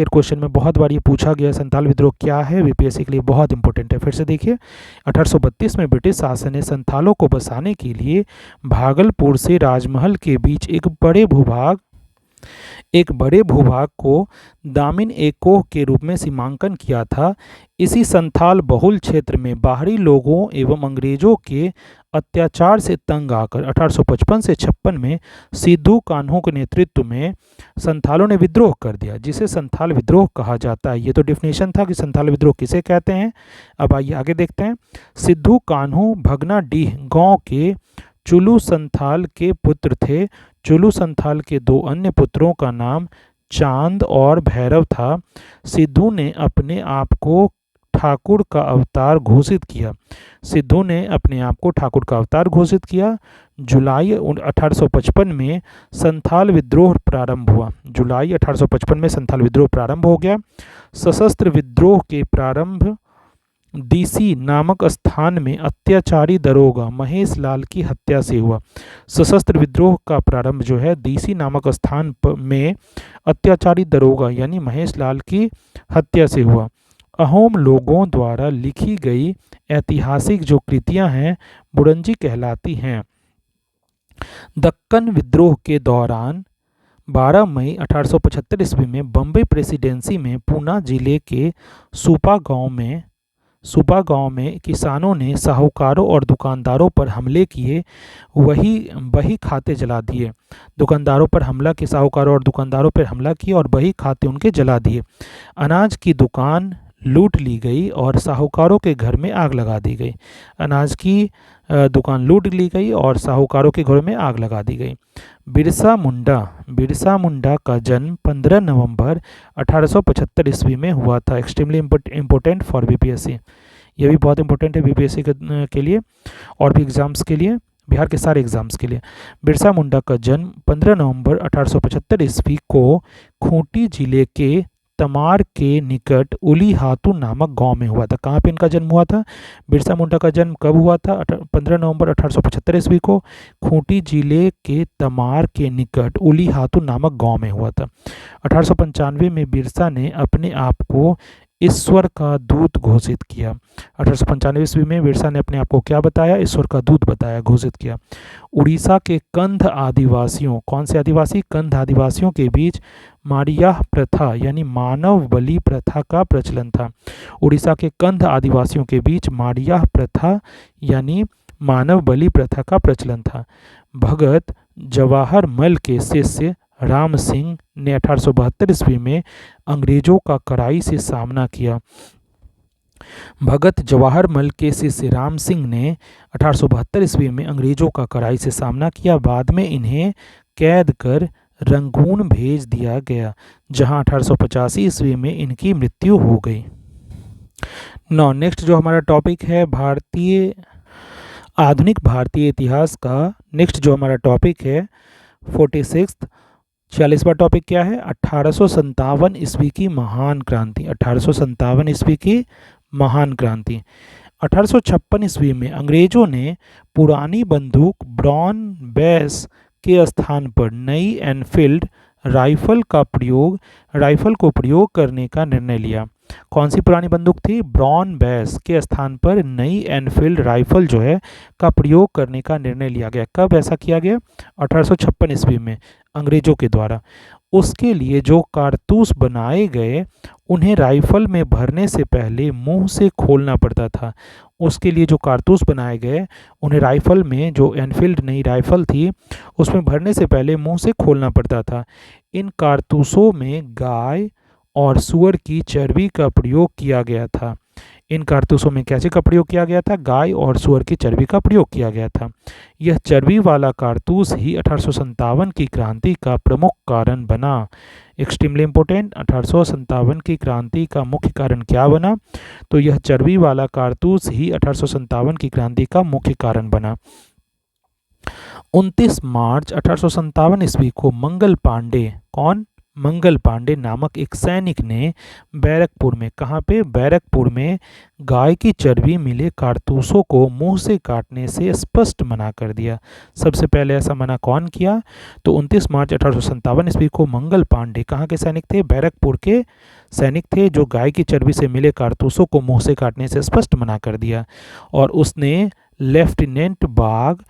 question में बहुत बार ये पूछा गया संथाल विद्रोह क्या है, वीपीएससी के लिए बहुत इंपॉर्टेंट है। फिर से देखिए, 1832 में ब्रिटिश शासन ने संथालों को बसाने के लिए भागलपुर से राजमहल के बीच एक बड़े भूभाग को दामिन एकोह के रूप में सीमांकन किया था। इसी संथाल बहुल क्षेत्र में बाहरी लोगों एवं अंग्रेजों के अत्याचार से तंग आकर 1855 से 56 में सिद्धू कान्हू के नेतृत्व में संथालों ने विद्रोह कर दिया, जिसे संथाल विद्रोह कहा जाता है। ये तो डेफिनेशन था कि संथाल विद्रोह किसे कहते हैं। अब आइए आगे देखते हैं। सिद्धू कान्हू भगनाडीह गांव के चुलू संथाल के पुत्र थे। चुलू संथाल के दो अन्य पुत्रों का नाम चांद और भैरव था। सिद्धू ने अपने आप को ठाकुर का अवतार घोषित किया। जुलाई 1855 में संथाल विद्रोह प्रारंभ हो गया। सशस्त्र विद्रोह के प्रारंभ डीसी नामक स्थान में अत्याचारी दरोगा महेश लाल की हत्या से हुआ। सशस्त्र विद्रोह का प्रारंभ जो है डीसी नामक स्थान में अत्याचारी दरोगा यानी महेश लाल की हत्या से हुआ। अहोम लोगों द्वारा लिखी गई ऐतिहासिक जो कृतियां हैं बुरंजी कहलाती हैं। दक्कन विद्रोह के दौरान 12 मई 1875 ईस्वी में बम्बई प्रेसिडेंसी में पूना जिले के सुपा गांव में किसानों ने साहूकारों और दुकानदारों पर हमले किए। वही खाते जला दिए। साहूकारों और दुकानदारों पर हमला किया और वही खाते उनके जला दिए। अनाज की दुकान लूट ली गई और साहूकारों के घर में आग लगा दी गई। बिरसा मुंडा का जन्म 15 नवंबर 1875 ईस्वी में हुआ था। Extremely important for BPSC. ये भी बहुत इंपॉर्टेंट है बीपीएससी के लिए और भी एग्जाम्स के लिए, बिहार के सारे एग्जाम्स के लिए। बिरसा मुंडा का जन्म 15 नवंबर 1875 ईस्वी को खूंटी जिले के तमार के निकट उलीहातू नामक गांव में हुआ था। कहाँ पे इनका जन्म हुआ था? बिरसा मुंडा का जन्म कब हुआ था? 15 नवंबर 1875 ईस्वी को खूंटी जिले के तमार के निकट उलीहातू नामक गांव में हुआ था। 1895 में बिरसा ने अपने आप को ईश्वर का दूत घोषित किया। 1895 ईस्वी में बिरसा ने अपने आप को क्या बताया? ईश्वर का दूत बताया, घोषित किया। उड़ीसा के कंध आदिवासियों, कौन से आदिवासी? कंध आदिवासियों के बीच मारियाह प्रथा यानी मानव बलि प्रथा का प्रचलन था। उड़ीसा के कंध आदिवासियों के बीच मारियाह प्रथा यानी मानव बलि प्रथा का प्रचलन था। भगत जवाहर मल के शिष्य राम सिंह ने 1872 ईस्वी में अंग्रेजों का कड़ाई से सामना किया। भगत जवाहर मल के शिष्य राम सिंह ने 1872 ईस्वी में अंग्रेजों का कड़ाई से सामना किया। बाद में इन्हें कैद कर रंगून भेज दिया गया, जहां 1885 ईस्वी में इनकी मृत्यु हो गई। नेक्स्ट जो हमारा टॉपिक है आधुनिक भारतीय इतिहास का, नेक्स्ट जो हमारा टॉपिक है 46वां टॉपिक क्या है? 1857 ईस्वी की महान क्रांति। 1857 ईस्वी की महान क्रांति। 1856 ईस्वी में अंग्रेजों ने पुरानी बंदूक ब्राउन बेस के स्थान पर नई एनफील्ड राइफल को प्रयोग करने का निर्णय लिया। कौन सी पुरानी बंदूक थी? ब्राउन बेस के स्थान पर नई एनफील्ड राइफल जो है का प्रयोग करने का निर्णय लिया गया। कब ऐसा किया गया? 1856 ईस्वी में अंग्रेजों के द्वारा। उसके लिए जो कारतूस बनाए गए उन्हें राइफल में भरने से पहले मुंह से खोलना पड़ता था। उसके लिए जो कारतूस बनाए गए उन्हें राइफल में, जो एनफील्ड नई राइफल थी उसमें भरने से पहले मुंह से खोलना पड़ता था। इन कारतूसों में गाय और सूअर की चर्बी का प्रयोग किया गया था। इन कारतूसों में कैसे का प्रयोग किया गया था? गाय और सूअर की चर्बी का प्रयोग किया गया था। यह चर्बी वाला कारतूस ही 1857 की क्रांति का प्रमुख कारण बना। एक्सट्रीमली इम्पोर्टेंट, 1857 की क्रांति का मुख्य कारण क्या बना? तो यह चर्बी वाला कारतूस ही 1857 की क्रांति का मुख्य कारण बना। 29 मार्च 1857 ईस्वी को मंगल पांडे, कौन? मंगल पांडे नामक एक सैनिक ने बैरकपुर में, कहाँ पे, बैरकपुर में गाय की चर्बी मिले कारतूसों को मुंह से काटने से स्पष्ट मना कर दिया। सबसे पहले ऐसा मना कौन किया? तो 29 मार्च 1857 ईस्वी को मंगल पांडे कहाँ के सैनिक थे? बैरकपुर के सैनिक थे, जो गाय की चर्बी से मिले कारतूसों को मुंह से काटने से स्पष्ट मना कर दिया। और उसने लेफ्टिनेंट बाग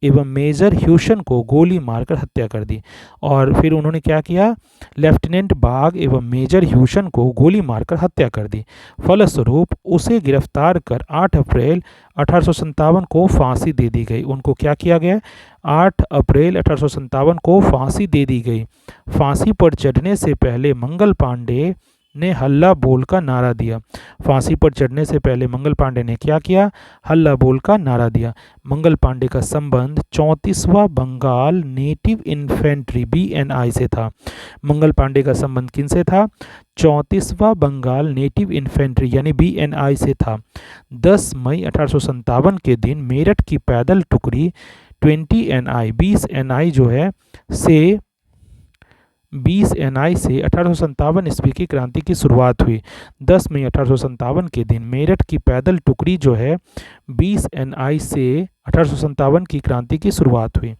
एवं मेजर ह्यूशन को गोली मारकर हत्या कर दी। और फिर उन्होंने क्या किया? लेफ्टिनेंट बाग एवं मेजर ह्यूशन को गोली मारकर हत्या कर दी। फलस्वरूप उसे गिरफ्तार कर 8 अप्रैल 1857 को फांसी दे दी गई। उनको क्या किया गया? 8 अप्रैल 1857 को फांसी दे दी गई। फांसी पर चढ़ने से पहले मंगल पांडे ने हल्ला बोल का नारा दिया। फांसी पर चढ़ने से पहले मंगल पांडे ने क्या किया? हल्ला बोल का नारा दिया। मंगल पांडे का संबंध 34वां बंगाल नेटिव इन्फेंट्री BNI से था। मंगल पांडे का संबंध किनसे था? 34वां बंगाल नेटिव इन्फेंट्री यानी BNI से था। 10 मई 1857 के दिन मेरठ की पैदल टुकड़ी 20 NI जो है से 20 NI से 1857 ईस्वी की क्रांति की शुरुआत हुई। 10 मई 1857 के दिन मेरठ की पैदल टुकड़ी जो है 20 NI से 1857 की क्रांति की शुरुआत हुई।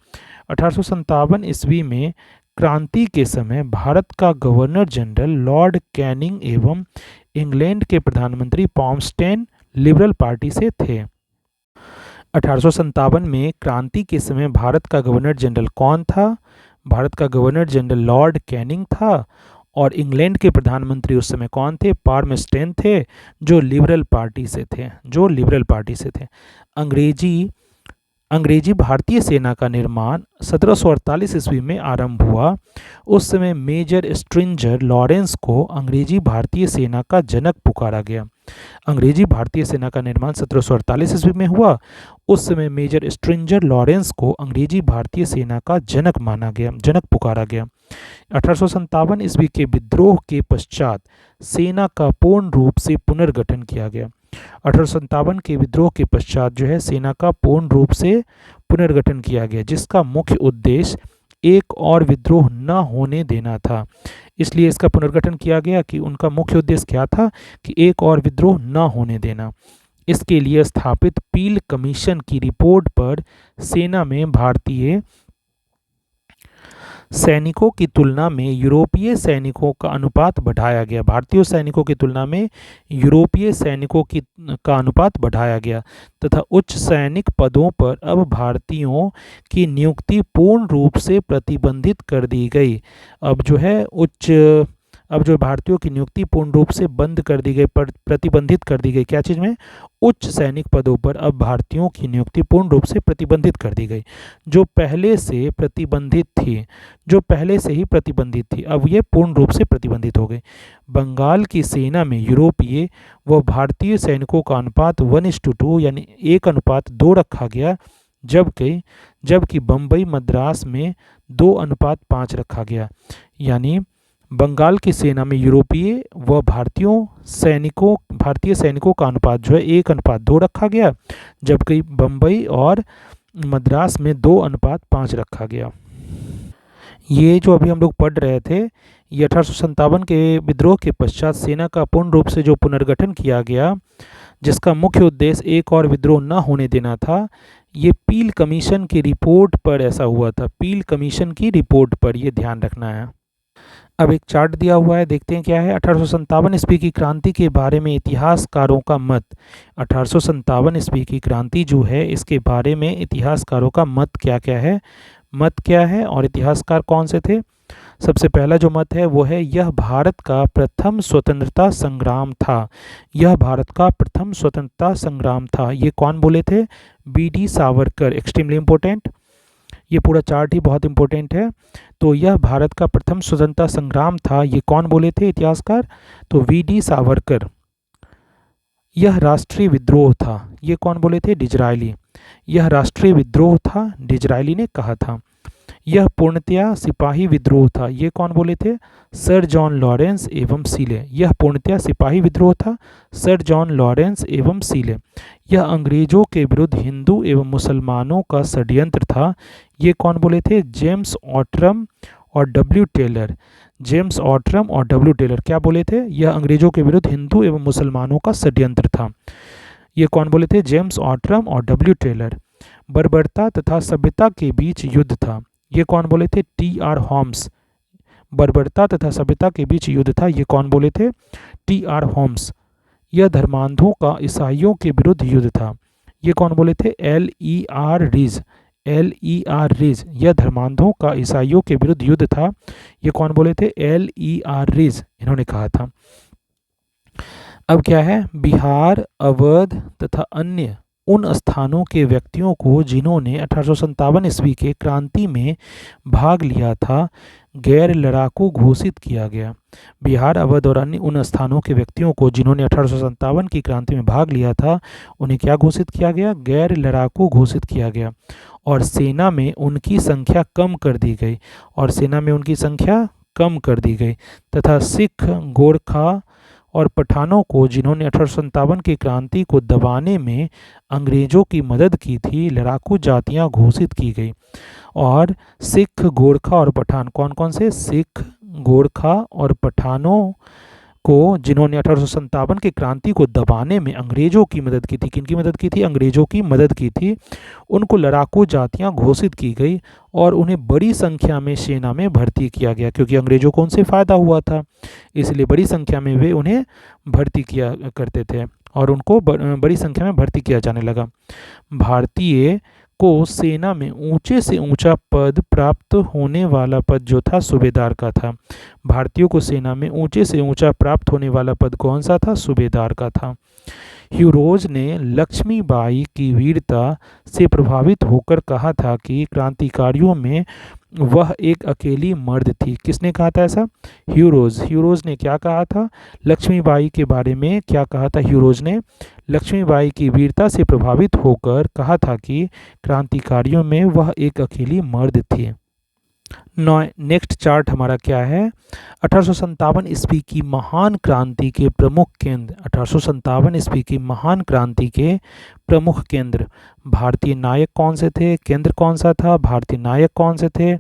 1857 ईस्वी में क्रांति के समय भारत का गवर्नर जनरल लॉर्ड कैनिंग एवं इंग्लैंड के प्रधानमंत्री पॉम्स्टेन लिबरल पार्टी से थे। 1857 में क्रांति के समय भारत का गवर्नर जनरल कौन था? भारत का गवर्नर जनरल लॉर्ड कैनिंग था। और इंग्लैंड के प्रधानमंत्री उस समय कौन थे? पॉम्स्टेन थे, जो लिबरल पार्टी से थे। अंग्रेजी भारतीय सेना का निर्माण 1748 ईस्वी में आरंभ हुआ। उस समय मेजर स्ट्रिंजर लॉरेंस को अंग्रेजी भारतीय सेना का जनक पुकारा गया। अंग्रेजी भारतीय सेना का निर्माण 1748 ईस्वी में हुआ। उस समय मेजर स्ट्रिंजर लॉरेंस को अंग्रेजी भारतीय सेना का जनक पुकारा गया। 1857 ईस्वी के विद्रोह के पश्चात सेना का पूर्ण रूप से पुनर्गठन किया गया। 1857 के विद्रोह के पश्चात जो है सेना का पूर्ण रूप से पुनर्गठन किया गया, जिसका मुख्य उद्देश्य एक और विद्रोह न होने देना था। इसलिए इसका पुनर्गठन किया गया कि उनका मुख्य उद्देश्य क्या था? कि एक और विद्रोह न होने देना। इसके लिए स्थापित पील कमीशन की रिपोर्ट पर सेना में भारतीय सैनिकों की तुलना में यूरोपीय सैनिकों का अनुपात बढ़ाया गया। भारतीय सैनिकों की तुलना में यूरोपीय सैनिकों का अनुपात बढ़ाया गया तथा उच्च सैनिक पदों पर अब भारतीयों की नियुक्ति पूर्ण रूप से प्रतिबंधित कर दी गई। अब जो भारतीयों की नियुक्ति पूर्ण रूप से बंद कर दी गई, प्रतिबंधित कर दी गई। क्या चीज़ में? उच्च सैनिक पदों पर अब भारतीयों की नियुक्ति पूर्ण रूप से प्रतिबंधित कर दी गई। जो पहले से ही प्रतिबंधित थी, अब ये पूर्ण रूप से प्रतिबंधित हो गई। बंगाल की सेना में यूरोपीय व भारतीय सैनिकों का अनुपात 1:2 यानी 1:2 रखा गया, जबकि बम्बई मद्रास में 2:5 रखा गया। यानी बंगाल की सेना में यूरोपीय व भारतीय सैनिकों का अनुपात जो है 1:2 रखा गया, जबकि बम्बई और मद्रास में 2:5 रखा गया। ये जो अभी हम लोग पढ़ रहे थे, ये 1857 के विद्रोह के पश्चात सेना का पूर्ण रूप से जो पुनर्गठन किया गया, जिसका मुख्य उद्देश्य एक और विद्रोह न होने देना था, ये पील कमीशन की रिपोर्ट पर ऐसा हुआ था। पील कमीशन की रिपोर्ट पर ये ध्यान रखना है। अब एक चार्ट दिया हुआ है, देखते हैं क्या है। 1857 ईस्वी की क्रांति के बारे में इतिहासकारों का मत। 1857 ईस्वी की क्रांति जो है, इसके बारे में इतिहासकारों का मत क्या क्या है और इतिहासकार कौन से थे? सबसे पहला जो मत है वो है, यह भारत का प्रथम स्वतंत्रता संग्राम था। यह भारत का प्रथम स्वतंत्रता संग्राम था। ये कौन बोले थे? BD सावरकर। एक्सट्रीमली इम्पोर्टेंट, ये पूरा चार्ट ही बहुत इंपॉर्टेंट है। तो यह भारत का प्रथम स्वतंत्रता संग्राम था, ये कौन बोले थे इतिहासकार? तो VD सावरकर। यह राष्ट्रीय विद्रोह था, ये कौन बोले थे? डिजरायली। यह राष्ट्रीय विद्रोह था, डिजरायली ने कहा था। यह पूर्णतया सिपाही विद्रोह था, ये कौन बोले थे? सर जॉन लॉरेंस एवं सीले। यह पूर्णतया सिपाही विद्रोह था, सर जॉन लॉरेंस एवं सीले। यह अंग्रेजों के विरुद्ध हिंदू एवं मुसलमानों का षड्यंत्र था, ये कौन बोले थे? जेम्स ऑटरम और डब्ल्यू टेलर। जेम्स ऑटरम और डब्ल्यू टेलर क्या बोले थे? यह अंग्रेजों के विरुद्ध हिंदू एवं मुसलमानों का षड्यंत्र था। ये कौन बोले थे? जेम्स ऑटरम और डब्ल्यू टेलर। बर्बरता तथा सभ्यता के बीच युद्ध था। ये कौन बोले थे? T R Holmes. बर्बरता तथा सभ्यता के बीच युद्ध था, ये कौन बोले थे? T R Holmes. यह धर्मांधों का ईसाइयों के विरुद्ध युद्ध था। ये कौन बोले थे? L E R Rees. L E R Rees. यह धर्मांधों का ईसाइयों के विरुद्ध युद्ध था, ये कौन बोले थे? एल ई आर रीज इन्होंने कहा था। अब क्या है? बिहार, अवध तथा अन्य उन स्थानों के व्यक्तियों को जिन्होंने 1857 ईस्वी के क्रांति में भाग लिया था, गैर लड़ाकू घोषित किया गया। बिहार, अवध और अन्य उन स्थानों के व्यक्तियों को जिन्होंने 1857 की क्रांति में भाग लिया था, उन्हें क्या घोषित किया गया? गैर लड़ाकू घोषित किया गया। और सेना में उनकी संख्या कम कर दी गई। और सेना में उनकी संख्या कम कर दी गई तथा सिख, गोरखा और पठानों को जिन्होंने 1857 की क्रांति को दबाने में अंग्रेजों की मदद की थी, लड़ाकू जातियां घोषित की गई। और सिख, गोरखा और पठान, कौन कौन से? सिख, गोरखा और पठानों को जिन्होंने 1857 की क्रांति को दबाने में अंग्रेजों की मदद की थी। किनकी मदद की थी? अंग्रेजों की मदद की थी। उनको लड़ाकू जातियां घोषित की गई और उन्हें बड़ी संख्या में सेना में भर्ती किया गया, क्योंकि अंग्रेजों को उनसे फ़ायदा हुआ था, इसलिए बड़ी संख्या में वे उन्हें भर्ती किया करते थे और उनको बड़ी संख्या में भर्ती किया जाने लगा। भारतीय को सेना में ऊंचे से ऊंचा पद प्राप्त होने वाला पद जो था, सूबेदार का था। भारतीयों को सेना में ऊंचे से ऊंचा प्राप्त होने वाला पद कौन सा था? सूबेदार का था। ह्यूरोज ने लक्ष्मीबाई की वीरता से प्रभावित होकर कहा था कि क्रांतिकारियों में वह एक अकेली मर्द थी। किसने कहा था ऐसा? ह्यूरोज। ह्यूरोज ने क्या कहा था? लक्ष्मीबाई के बारे में क्या कहा था? ह्यूरोज ने लक्ष्मीबाई की वीरता से प्रभावित होकर कहा था कि क्रांतिकारियों में वह एक अकेली मर्द थी। नेक्स्ट चार्ट हमारा क्या है? 1857 ईस्वी की महान क्रांति के प्रमुख केंद्र। 1857 ईस्वी की महान क्रांति के प्रमुख केंद्र। भारतीय नायक कौन से थे? केंद्र कौन सा था? भारतीय नायक कौन से थे?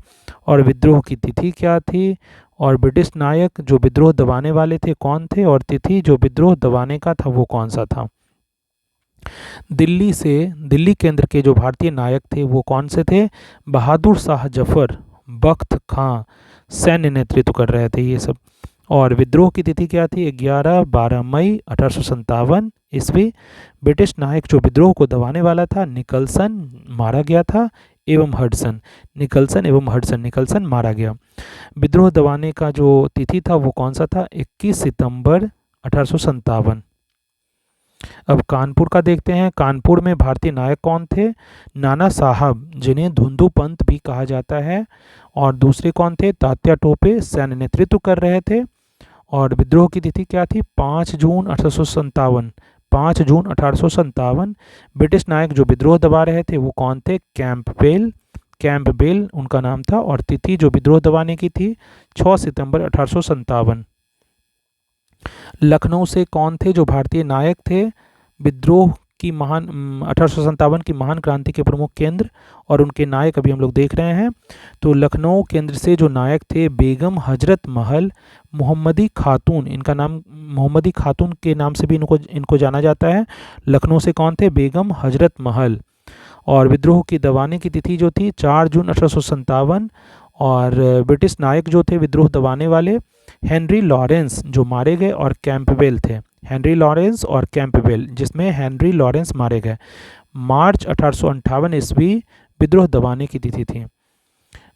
और विद्रोह की तिथि क्या थी? और ब्रिटिश नायक जो विद्रोह दबाने वाले थे कौन थे? और तिथि जो विद्रोह दबाने का था वो कौन सा था? दिल्ली केंद्र के जो भारतीय नायक थे वो कौन से थे? बहादुर शाह जफर, बख्त खां सैन्य नेतृत्व कर रहे थे ये सब। और विद्रोह की तिथि क्या थी? 11-12 मई 1857 ईस्वी। ब्रिटिश नायक जो विद्रोह को दबाने वाला था, निकलसन मारा गया था एवं हडसन। निकलसन मारा गया। विद्रोह दबाने का जो तिथि था वो कौन सा था? 21 सितंबर 1857। अब कानपुर का देखते हैं। कानपुर में भारतीय नायक कौन थे? नाना साहब, जिन्हें धुंधु पंत भी कहा जाता है। और दूसरे कौन थे? तात्या टोपे सैन्य नेतृत्व कर रहे थे। और विद्रोह की तिथि क्या थी? 5 जून 1857। 5 जून 1857। ब्रिटिश नायक जो विद्रोह दबा रहे थे वो कौन थे? कैंपबेल उनका नाम था। और तिथि जो विद्रोह दबाने की थी 6 सितंबर 1857। लखनऊ से कौन थे जो भारतीय नायक थे? विद्रोह की महान 1857 की महान क्रांति के प्रमुख केंद्र और उनके नायक अभी हम लोग देख रहे हैं। तो लखनऊ केंद्र से जो नायक थे, बेगम हजरत महल मोहम्मदी खातून, इनका नाम मोहम्मदी खातून के नाम से भी इनको जाना जाता है। लखनऊ से कौन थे? बेगम हजरत महल। और विद्रोह की दबाने की तिथि जो थी 4 जून 1857। और ब्रिटिश नायक जो थे विद्रोह दबाने वाले, हेनरी लॉरेंस जो मारे गए और कैंपबेल थे। हेनरी लॉरेंस और कैंपबेल, जिसमें हेनरी लॉरेंस मारे गए। मार्च 1858 ईस्वी विद्रोह दबाने की तिथि थी।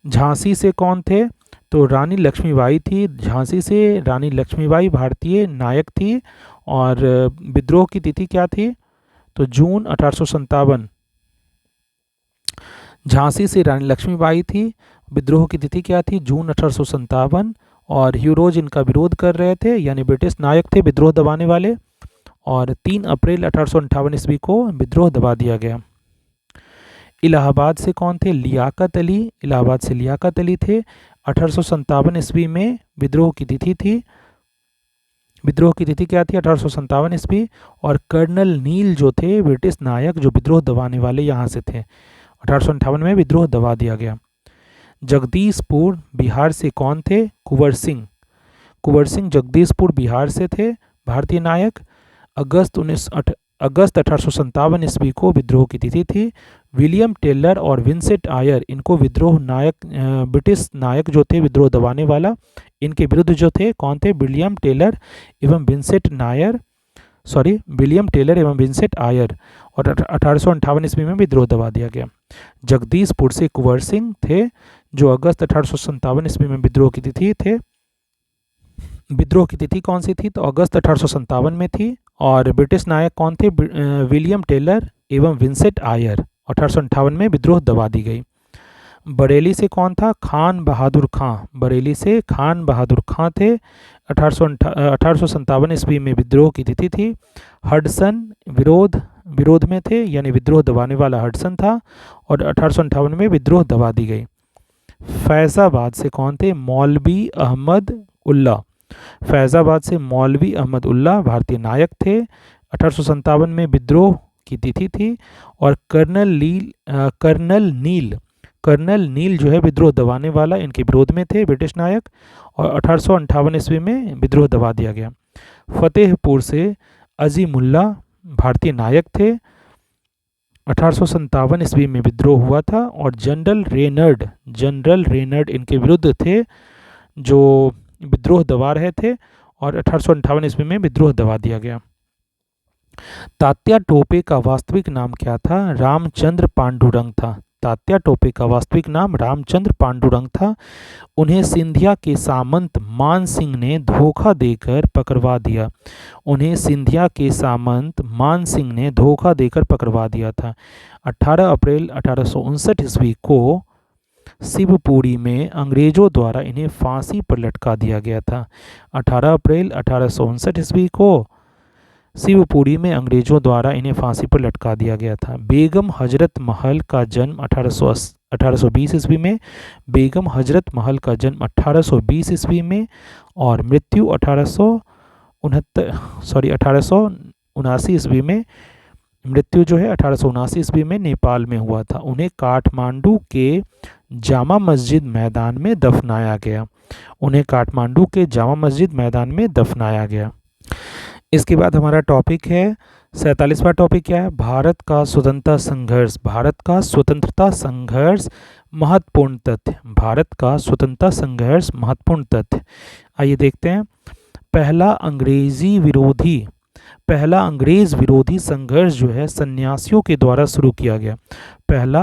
झांसी से कौन थे? तो रानी लक्ष्मीबाई थी। झांसी से रानी लक्ष्मीबाई भारतीय नायक थी। और विद्रोह की तिथि क्या थी? तो जून 1857। झांसी से रानी लक्ष्मीबाई थी। विद्रोह की तिथि क्या थी? जून 1857। और ह्यूरोज इनका विरोध कर रहे थे, यानी ब्रिटिश नायक थे विद्रोह दबाने वाले। और 3 अप्रैल 1858 ईस्वी को विद्रोह दबा दिया गया। इलाहाबाद से कौन थे? लियाकत अली। इलाहाबाद से लियाकत अली थे। 1857 ईस्वी में विद्रोह की तिथि थी। विद्रोह की तिथि क्या थी? 1857 ईस्वी। और कर्नल नील जो थे ब्रिटिश नायक जो विद्रोह दबाने वाले यहाँ से थे। 1858 में विद्रोह दबा दिया गया। जगदीशपुर बिहार से कौन थे? कुंवर सिंह। कुंवर सिंह जगदीशपुर बिहार से थे, भारतीय नायक। अगस्त 1857 ईस्वी को विद्रोह की तिथि थी। विलियम टेलर और विंसेंट आयर, इनको विद्रोह नायक, ब्रिटिश नायक जो थे विद्रोह दबाने वाला, इनके विरुद्ध जो थे कौन थे? विलियम टेलर एवं विंसेंट आयर। और 1858 ईस्वी में विद्रोह दबा दिया गया। जगदीशपुर से कुंवर सिंह थे जो अगस्त 1857 ईस्वी में विद्रोह की तिथि थे। विद्रोह की तिथि कौन सी थी? तो अगस्त 1857 में थी। और ब्रिटिश नायक कौन थे? विलियम टेलर एवं विंसेंट आयर। 1858 में विद्रोह दबा दी गई। बरेली से कौन था? खान बहादुर खां। बरेली से खान बहादुर खां थे। 1857 ईस्वी में विद्रोह की तिथि थी। हडसन विरोध में थे, यानी विद्रोह दबाने वाला हडसन था। और 1858 में विद्रोह दबा दी गई। फैज़ाबाद से कौन थे? मौलवी अहमद उल्ला। फैज़ाबाद से मौलवी अहमद उल्ला भारतीय नायक थे। 1857 में विद्रोह की तिथि थी। और कर्नल नील जो है विद्रोह दबाने वाला, इनके विरोध में थे, ब्रिटिश नायक। और 1858 ईस्वी में विद्रोह दबा दिया गया। फतेहपुर से अजीमुल्ला भारतीय नायक थे। 1857 ईस्वी में विद्रोह हुआ था। और जनरल रेनर्ड इनके विरुद्ध थे, जो विद्रोह दबा रहे थे। और 1858 ईस्वी में विद्रोह दबा दिया गया। तात्या टोपे का वास्तविक नाम क्या था? रामचंद्र पांडुरंग था। तात्या टोपे का वास्तविक नाम रामचंद्र पांडुरंग था। उन्हें सिंधिया के सामंत मान सिंह ने धोखा देकर पकड़वा दिया। उन्हें सिंधिया के सामंत मान सिंह ने धोखा देकर पकड़वा दिया था। 18 अप्रैल 1859 ईस्वी को शिवपुरी में अंग्रेजों द्वारा इन्हें फांसी पर लटका दिया गया था। 18 अप्रैल 1859 ईस्वी को शिवपुरी में अंग्रेजों द्वारा इन्हें फांसी पर लटका दिया गया था। बेगम हजरत महल का जन्म 1820 ईस्वी में। बेगम हजरत महल का जन्म 1820 ईस्वी में। और मृत्यु 1879 ईस्वी में। मृत्यु जो है 1879 ईस्वी में नेपाल में हुआ था। उन्हें काठमांडू के जामा मस्जिद मैदान में दफनाया गया। इसके बाद हमारा टॉपिक है 47वां टॉपिक क्या है? भारत का स्वतंत्रता संघर्ष। भारत का स्वतंत्रता संघर्ष महत्वपूर्ण तथ्य। भारत का स्वतंत्रता संघर्ष महत्वपूर्ण तथ्य। आइए देखते हैं। पहला अंग्रेज विरोधी संघर्ष जो है सन्यासियों के द्वारा शुरू किया गया। पहला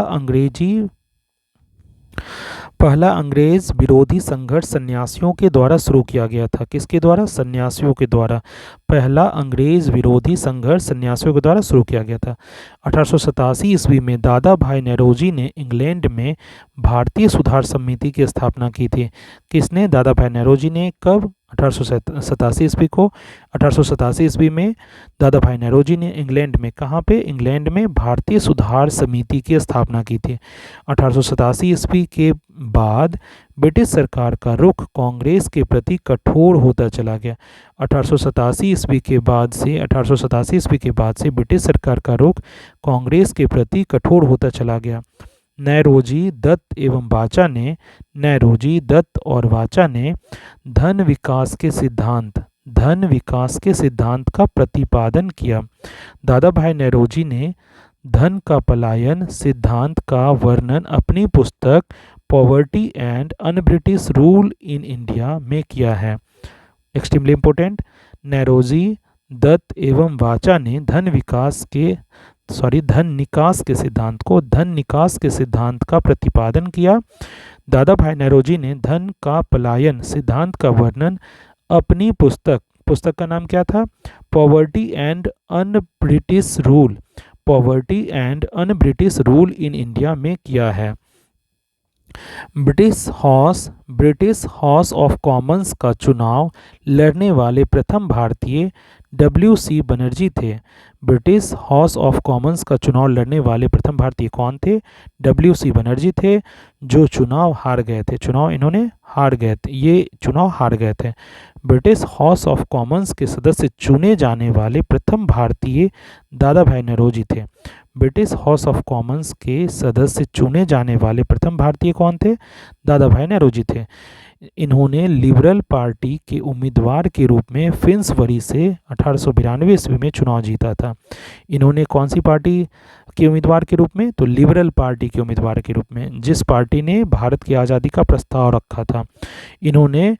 अंग्रेज विरोधी संघर्ष सन्यासियों के द्वारा शुरू किया गया था। किसके द्वारा? सन्यासियों के द्वारा। पहला अंग्रेज विरोधी संघर्ष सन्यासियों के द्वारा शुरू किया गया था। 1887 ईस्वी में दादा भाई नौरोजी ने इंग्लैंड में भारतीय सुधार समिति की स्थापना की थी। किसने? दादा भाई नौरोजी ने। कब? 1887 ईस्वी को। 1887 ईस्वी में दादा भाई नौरोजी ने इंग्लैंड में, कहाँ पे? इंग्लैंड में भारतीय सुधार समिति की स्थापना की थी। 1887 ईस्वी के बाद ब्रिटिश सरकार का रुख कांग्रेस के प्रति कठोर होता चला गया। 1887 ईस्वी के बाद से ब्रिटिश सरकार का रुख कांग्रेस के प्रति कठोर होता चला गया। नौरोजी दत्त और वाचा ने धन विकास के सिद्धांत का प्रतिपादन किया। दादा भाई नौरोजी ने धन का पलायन सिद्धांत का वर्णन अपनी पुस्तक poverty and un British rule in India में किया है। Extremely important. नौरोजी दत्त एवं वाचा ने धन निकास के सिद्धांत का प्रतिपादन किया। दादा भाई नौरोजी ने धन का पलायन सिद्धांत का वर्णन अपनी पुस्तक का नाम क्या था? Poverty and un British rule in India में किया है। ब्रिटिश हाउस ऑफ कॉमन्स का चुनाव लड़ने वाले प्रथम भारतीय WC बनर्जी थे। ब्रिटिश हाउस ऑफ कॉमन्स का चुनाव लड़ने वाले प्रथम भारतीय कौन थे? WC बनर्जी थे, जो चुनाव हार गए थे। चुनाव इन्होंने हार गए थे, ये चुनाव हार गए थे। ब्रिटिश हाउस ऑफ कॉमन्स के सदस्य चुने जाने वाले प्रथम भारतीय दादा भाई नौरोजी थे। ब्रिटिश हाउस ऑफ कॉमन्स के सदस्य चुने जाने वाले प्रथम भारतीय कौन थे? दादा भाई नौरोजी थे। इन्होंने लिबरल पार्टी के उम्मीदवार के रूप में फिन्सबरी से 1892 ईस्वी में चुनाव जीता था। इन्होंने कौन सी पार्टी के उम्मीदवार के रूप में? तो लिबरल पार्टी के उम्मीदवार के रूप में, जिस पार्टी ने भारत की आज़ादी का प्रस्ताव रखा था। इन्होंने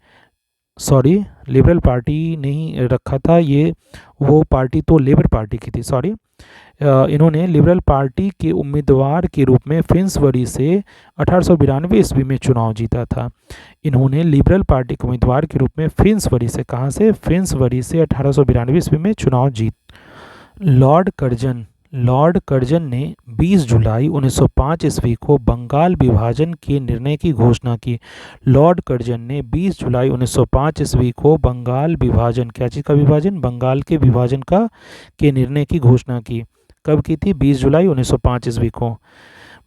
लिबरल पार्टी नहीं रखा था, ये वो पार्टी तो लेबर पार्टी की थी, इन्होंने लिबरल पार्टी के उम्मीदवार के रूप में फिन्सबरी से 1892 ईस्वी में चुनाव जीता था। इन्होंने लिबरल पार्टी के उम्मीदवार के रूप में फिन्सबरी से, कहाँ से? फिन्सबरी से 1892 ईस्वी में चुनाव जीत। लॉर्ड कर्जन ने 20 जुलाई 1905 ईस्वी को बंगाल विभाजन के निर्णय की घोषणा की। लॉर्ड कर्जन ने 20 जुलाई 1905 ईस्वी को बंगाल विभाजन, क्या चीज़ का विभाजन? बंगाल के विभाजन का के निर्णय की घोषणा की। कब की थी? 20 जुलाई 1905 ईस्वी को।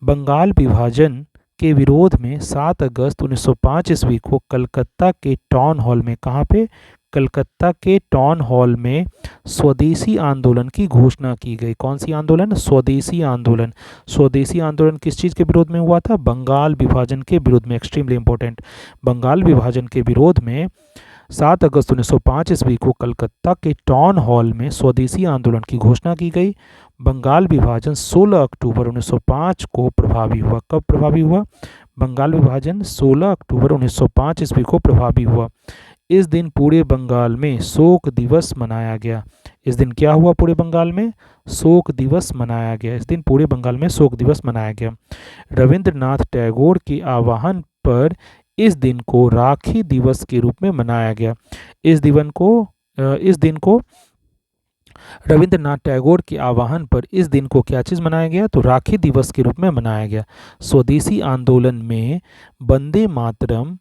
बंगाल विभाजन के विरोध में 7 अगस्त 1905 ईस्वी को कलकत्ता के टाउन हॉल में, कहाँ पे? कलकत्ता के टाउन हॉल में स्वदेशी आंदोलन की घोषणा की गई। कौन सी आंदोलन? स्वदेशी आंदोलन। स्वदेशी आंदोलन किस चीज़ के विरोध में हुआ था? बंगाल विभाजन के विरोध में। Extremely important. बंगाल विभाजन के विरोध में 7 अगस्त 1905 ईस्वी को कलकत्ता के टाउन हॉल में स्वदेशी आंदोलन की घोषणा की गई। बंगाल विभाजन 16 अक्टूबर 1905 को प्रभावी हुआ। कब प्रभावी हुआ? बंगाल विभाजन 16 अक्टूबर 1905 ईस्वी को प्रभावी हुआ। इस दिन पूरे बंगाल में शोक दिवस मनाया गया। इस दिन क्या हुआ? पूरे बंगाल में शोक दिवस मनाया गया। इस दिन पूरे बंगाल में शोक दिवस मनाया गया। रविंद्रनाथ टैगोर के आह्वान पर इस दिन को राखी दिवस के रूप में मनाया गया। इस दिन को रविंद्रनाथ टैगोर के आह्वान पर इस दिन को क्या चीज़ मनाया गया? तो राखी दिवस के रूप में मनाया गया। स्वदेशी आंदोलन में वंदे मातरम,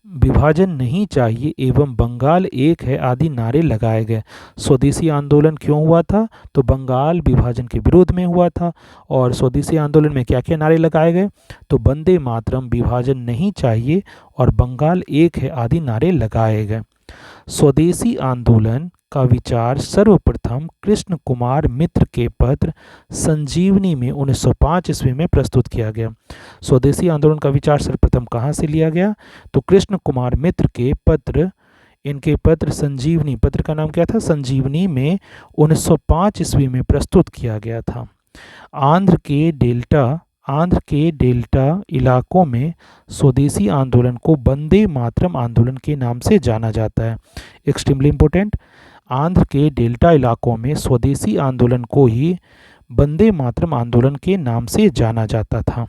विभाजन नहीं चाहिए एवं बंगाल एक है आदि नारे लगाए गए। स्वदेशी आंदोलन क्यों हुआ था? तो बंगाल विभाजन के विरोध में हुआ था। और स्वदेशी आंदोलन में क्या क्या नारे लगाए गए? तो वंदे मातरम, विभाजन नहीं चाहिए और बंगाल एक है आदि नारे लगाए गए। स्वदेशी आंदोलन का विचार सर्वप्रथम कृष्ण कुमार मित्र के पत्र संजीवनी में 1905 ईस्वी में प्रस्तुत किया गया। स्वदेशी आंदोलन का विचार सर्वप्रथम कहाँ से लिया गया? तो कृष्ण कुमार मित्र के पत्र, इनके पत्र संजीवनी, पत्र का नाम क्या था? संजीवनी में 1905 ईस्वी में प्रस्तुत किया गया था। आंध्र के डेल्टा इलाकों में स्वदेशी आंदोलन को वंदे मातरम आंदोलन के नाम से जाना जाता है। Extremely important. आंध्र के डेल्टा इलाकों में स्वदेशी आंदोलन को ही वंदे मातरम आंदोलन के नाम से जाना जाता था।